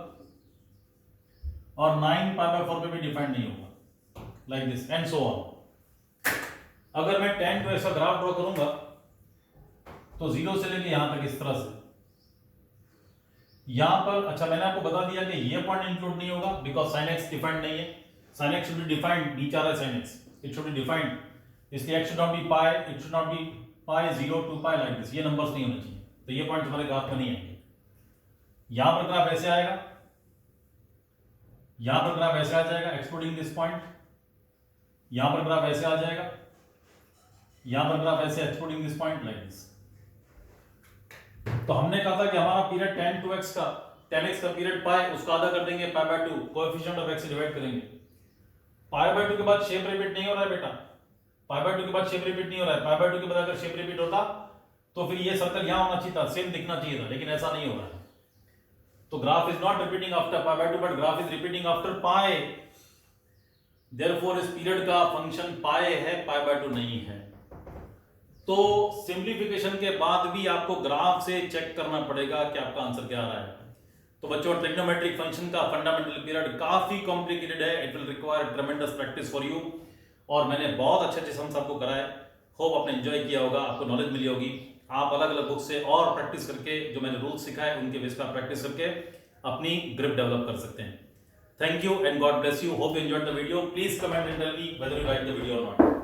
और 9 पाई बाय 4 पे भी डिफाइंड नहीं होगा, like this and so on. अगर मैं tan 2x का ग्राफ ड्रॉ करूंगा तो 0 से लेके यहां तक इस तरह से, यहां पर अच्छा मैंने आपको बता दिया कि ये पॉइंट इंक्लूड नहीं होगा बिकॉज sin x डिफाइंड नहीं है। sin x should be defined, नीचे आ रहा है sin x, it should be defined, इसलिए x should not be pi, it should not be pi 0 2 pi like this, ये नंबर्स नहीं होने चाहिए। तो ये पॉइंट हमारे ग्राफ में नहीं आएंगे। यहां पर ग्राफ ऐसे आएगा, यहां पर ग्राफ ऐसे आ जाएगा एक्सक्लूडिंग दिस पॉइंट, यहां पर ग्राफ ऐसे आ जाएगा, यहां पर ग्राफ ऐसे exploding this point like this. तो हमने कहा था कि हमारा पीरियड tan 2x का tan x का पीरियड पाई उसका आधा कर देंगे पाई बाय 2 कोएफिशिएंट ऑफ x से डिवाइड करेंगे। पाई बाय 2 के बाद शेप रिपीट नहीं हो रहा है बेटा, पाई बाय 2 के बाद शेप रिपीट नहीं हो रहा है। पाई बाय 2 के बाद अगर शेप रिपीट होता तो फिर ये सर्कल यहां होना चाहिए था, सेम दिखना चाहिए था, लेकिन ऐसा नहीं हो रहा है। तो graph is not repeating after pi by 2 but graph is repeating after pi. Therefore इस पीरियड का फंक्शन पाई है, पाई बाय 2 नहीं है। तो सिंप्लीफिकेशन के बाद भी आपको ग्राफ से चेक करना पड़ेगा कि आपका आंसर क्या आ रहा है। तो बच्चों ट्रिग्नोमेट्रिक फंक्शन का फंडामेंटल पीरियड काफी कॉम्प्लिकेटेड है, it will require ट्रेमेंडस practice for you. और मैंने बहुत अच्छे सम्स आपको कराए, होप आपने एंजॉय किया होगा, आपको नॉलेज मिली होगी। आप अलग अलग बुक से और प्रैक्टिस करके जो मैंने रूल्स सिखाए उनके बेस पर प्रैक्टिस करके अपनी ग्रिप डेवलप कर सकते हैं। Thank you and God bless you, hope you enjoyed the video. Please comment and tell me whether you like the video और नॉट।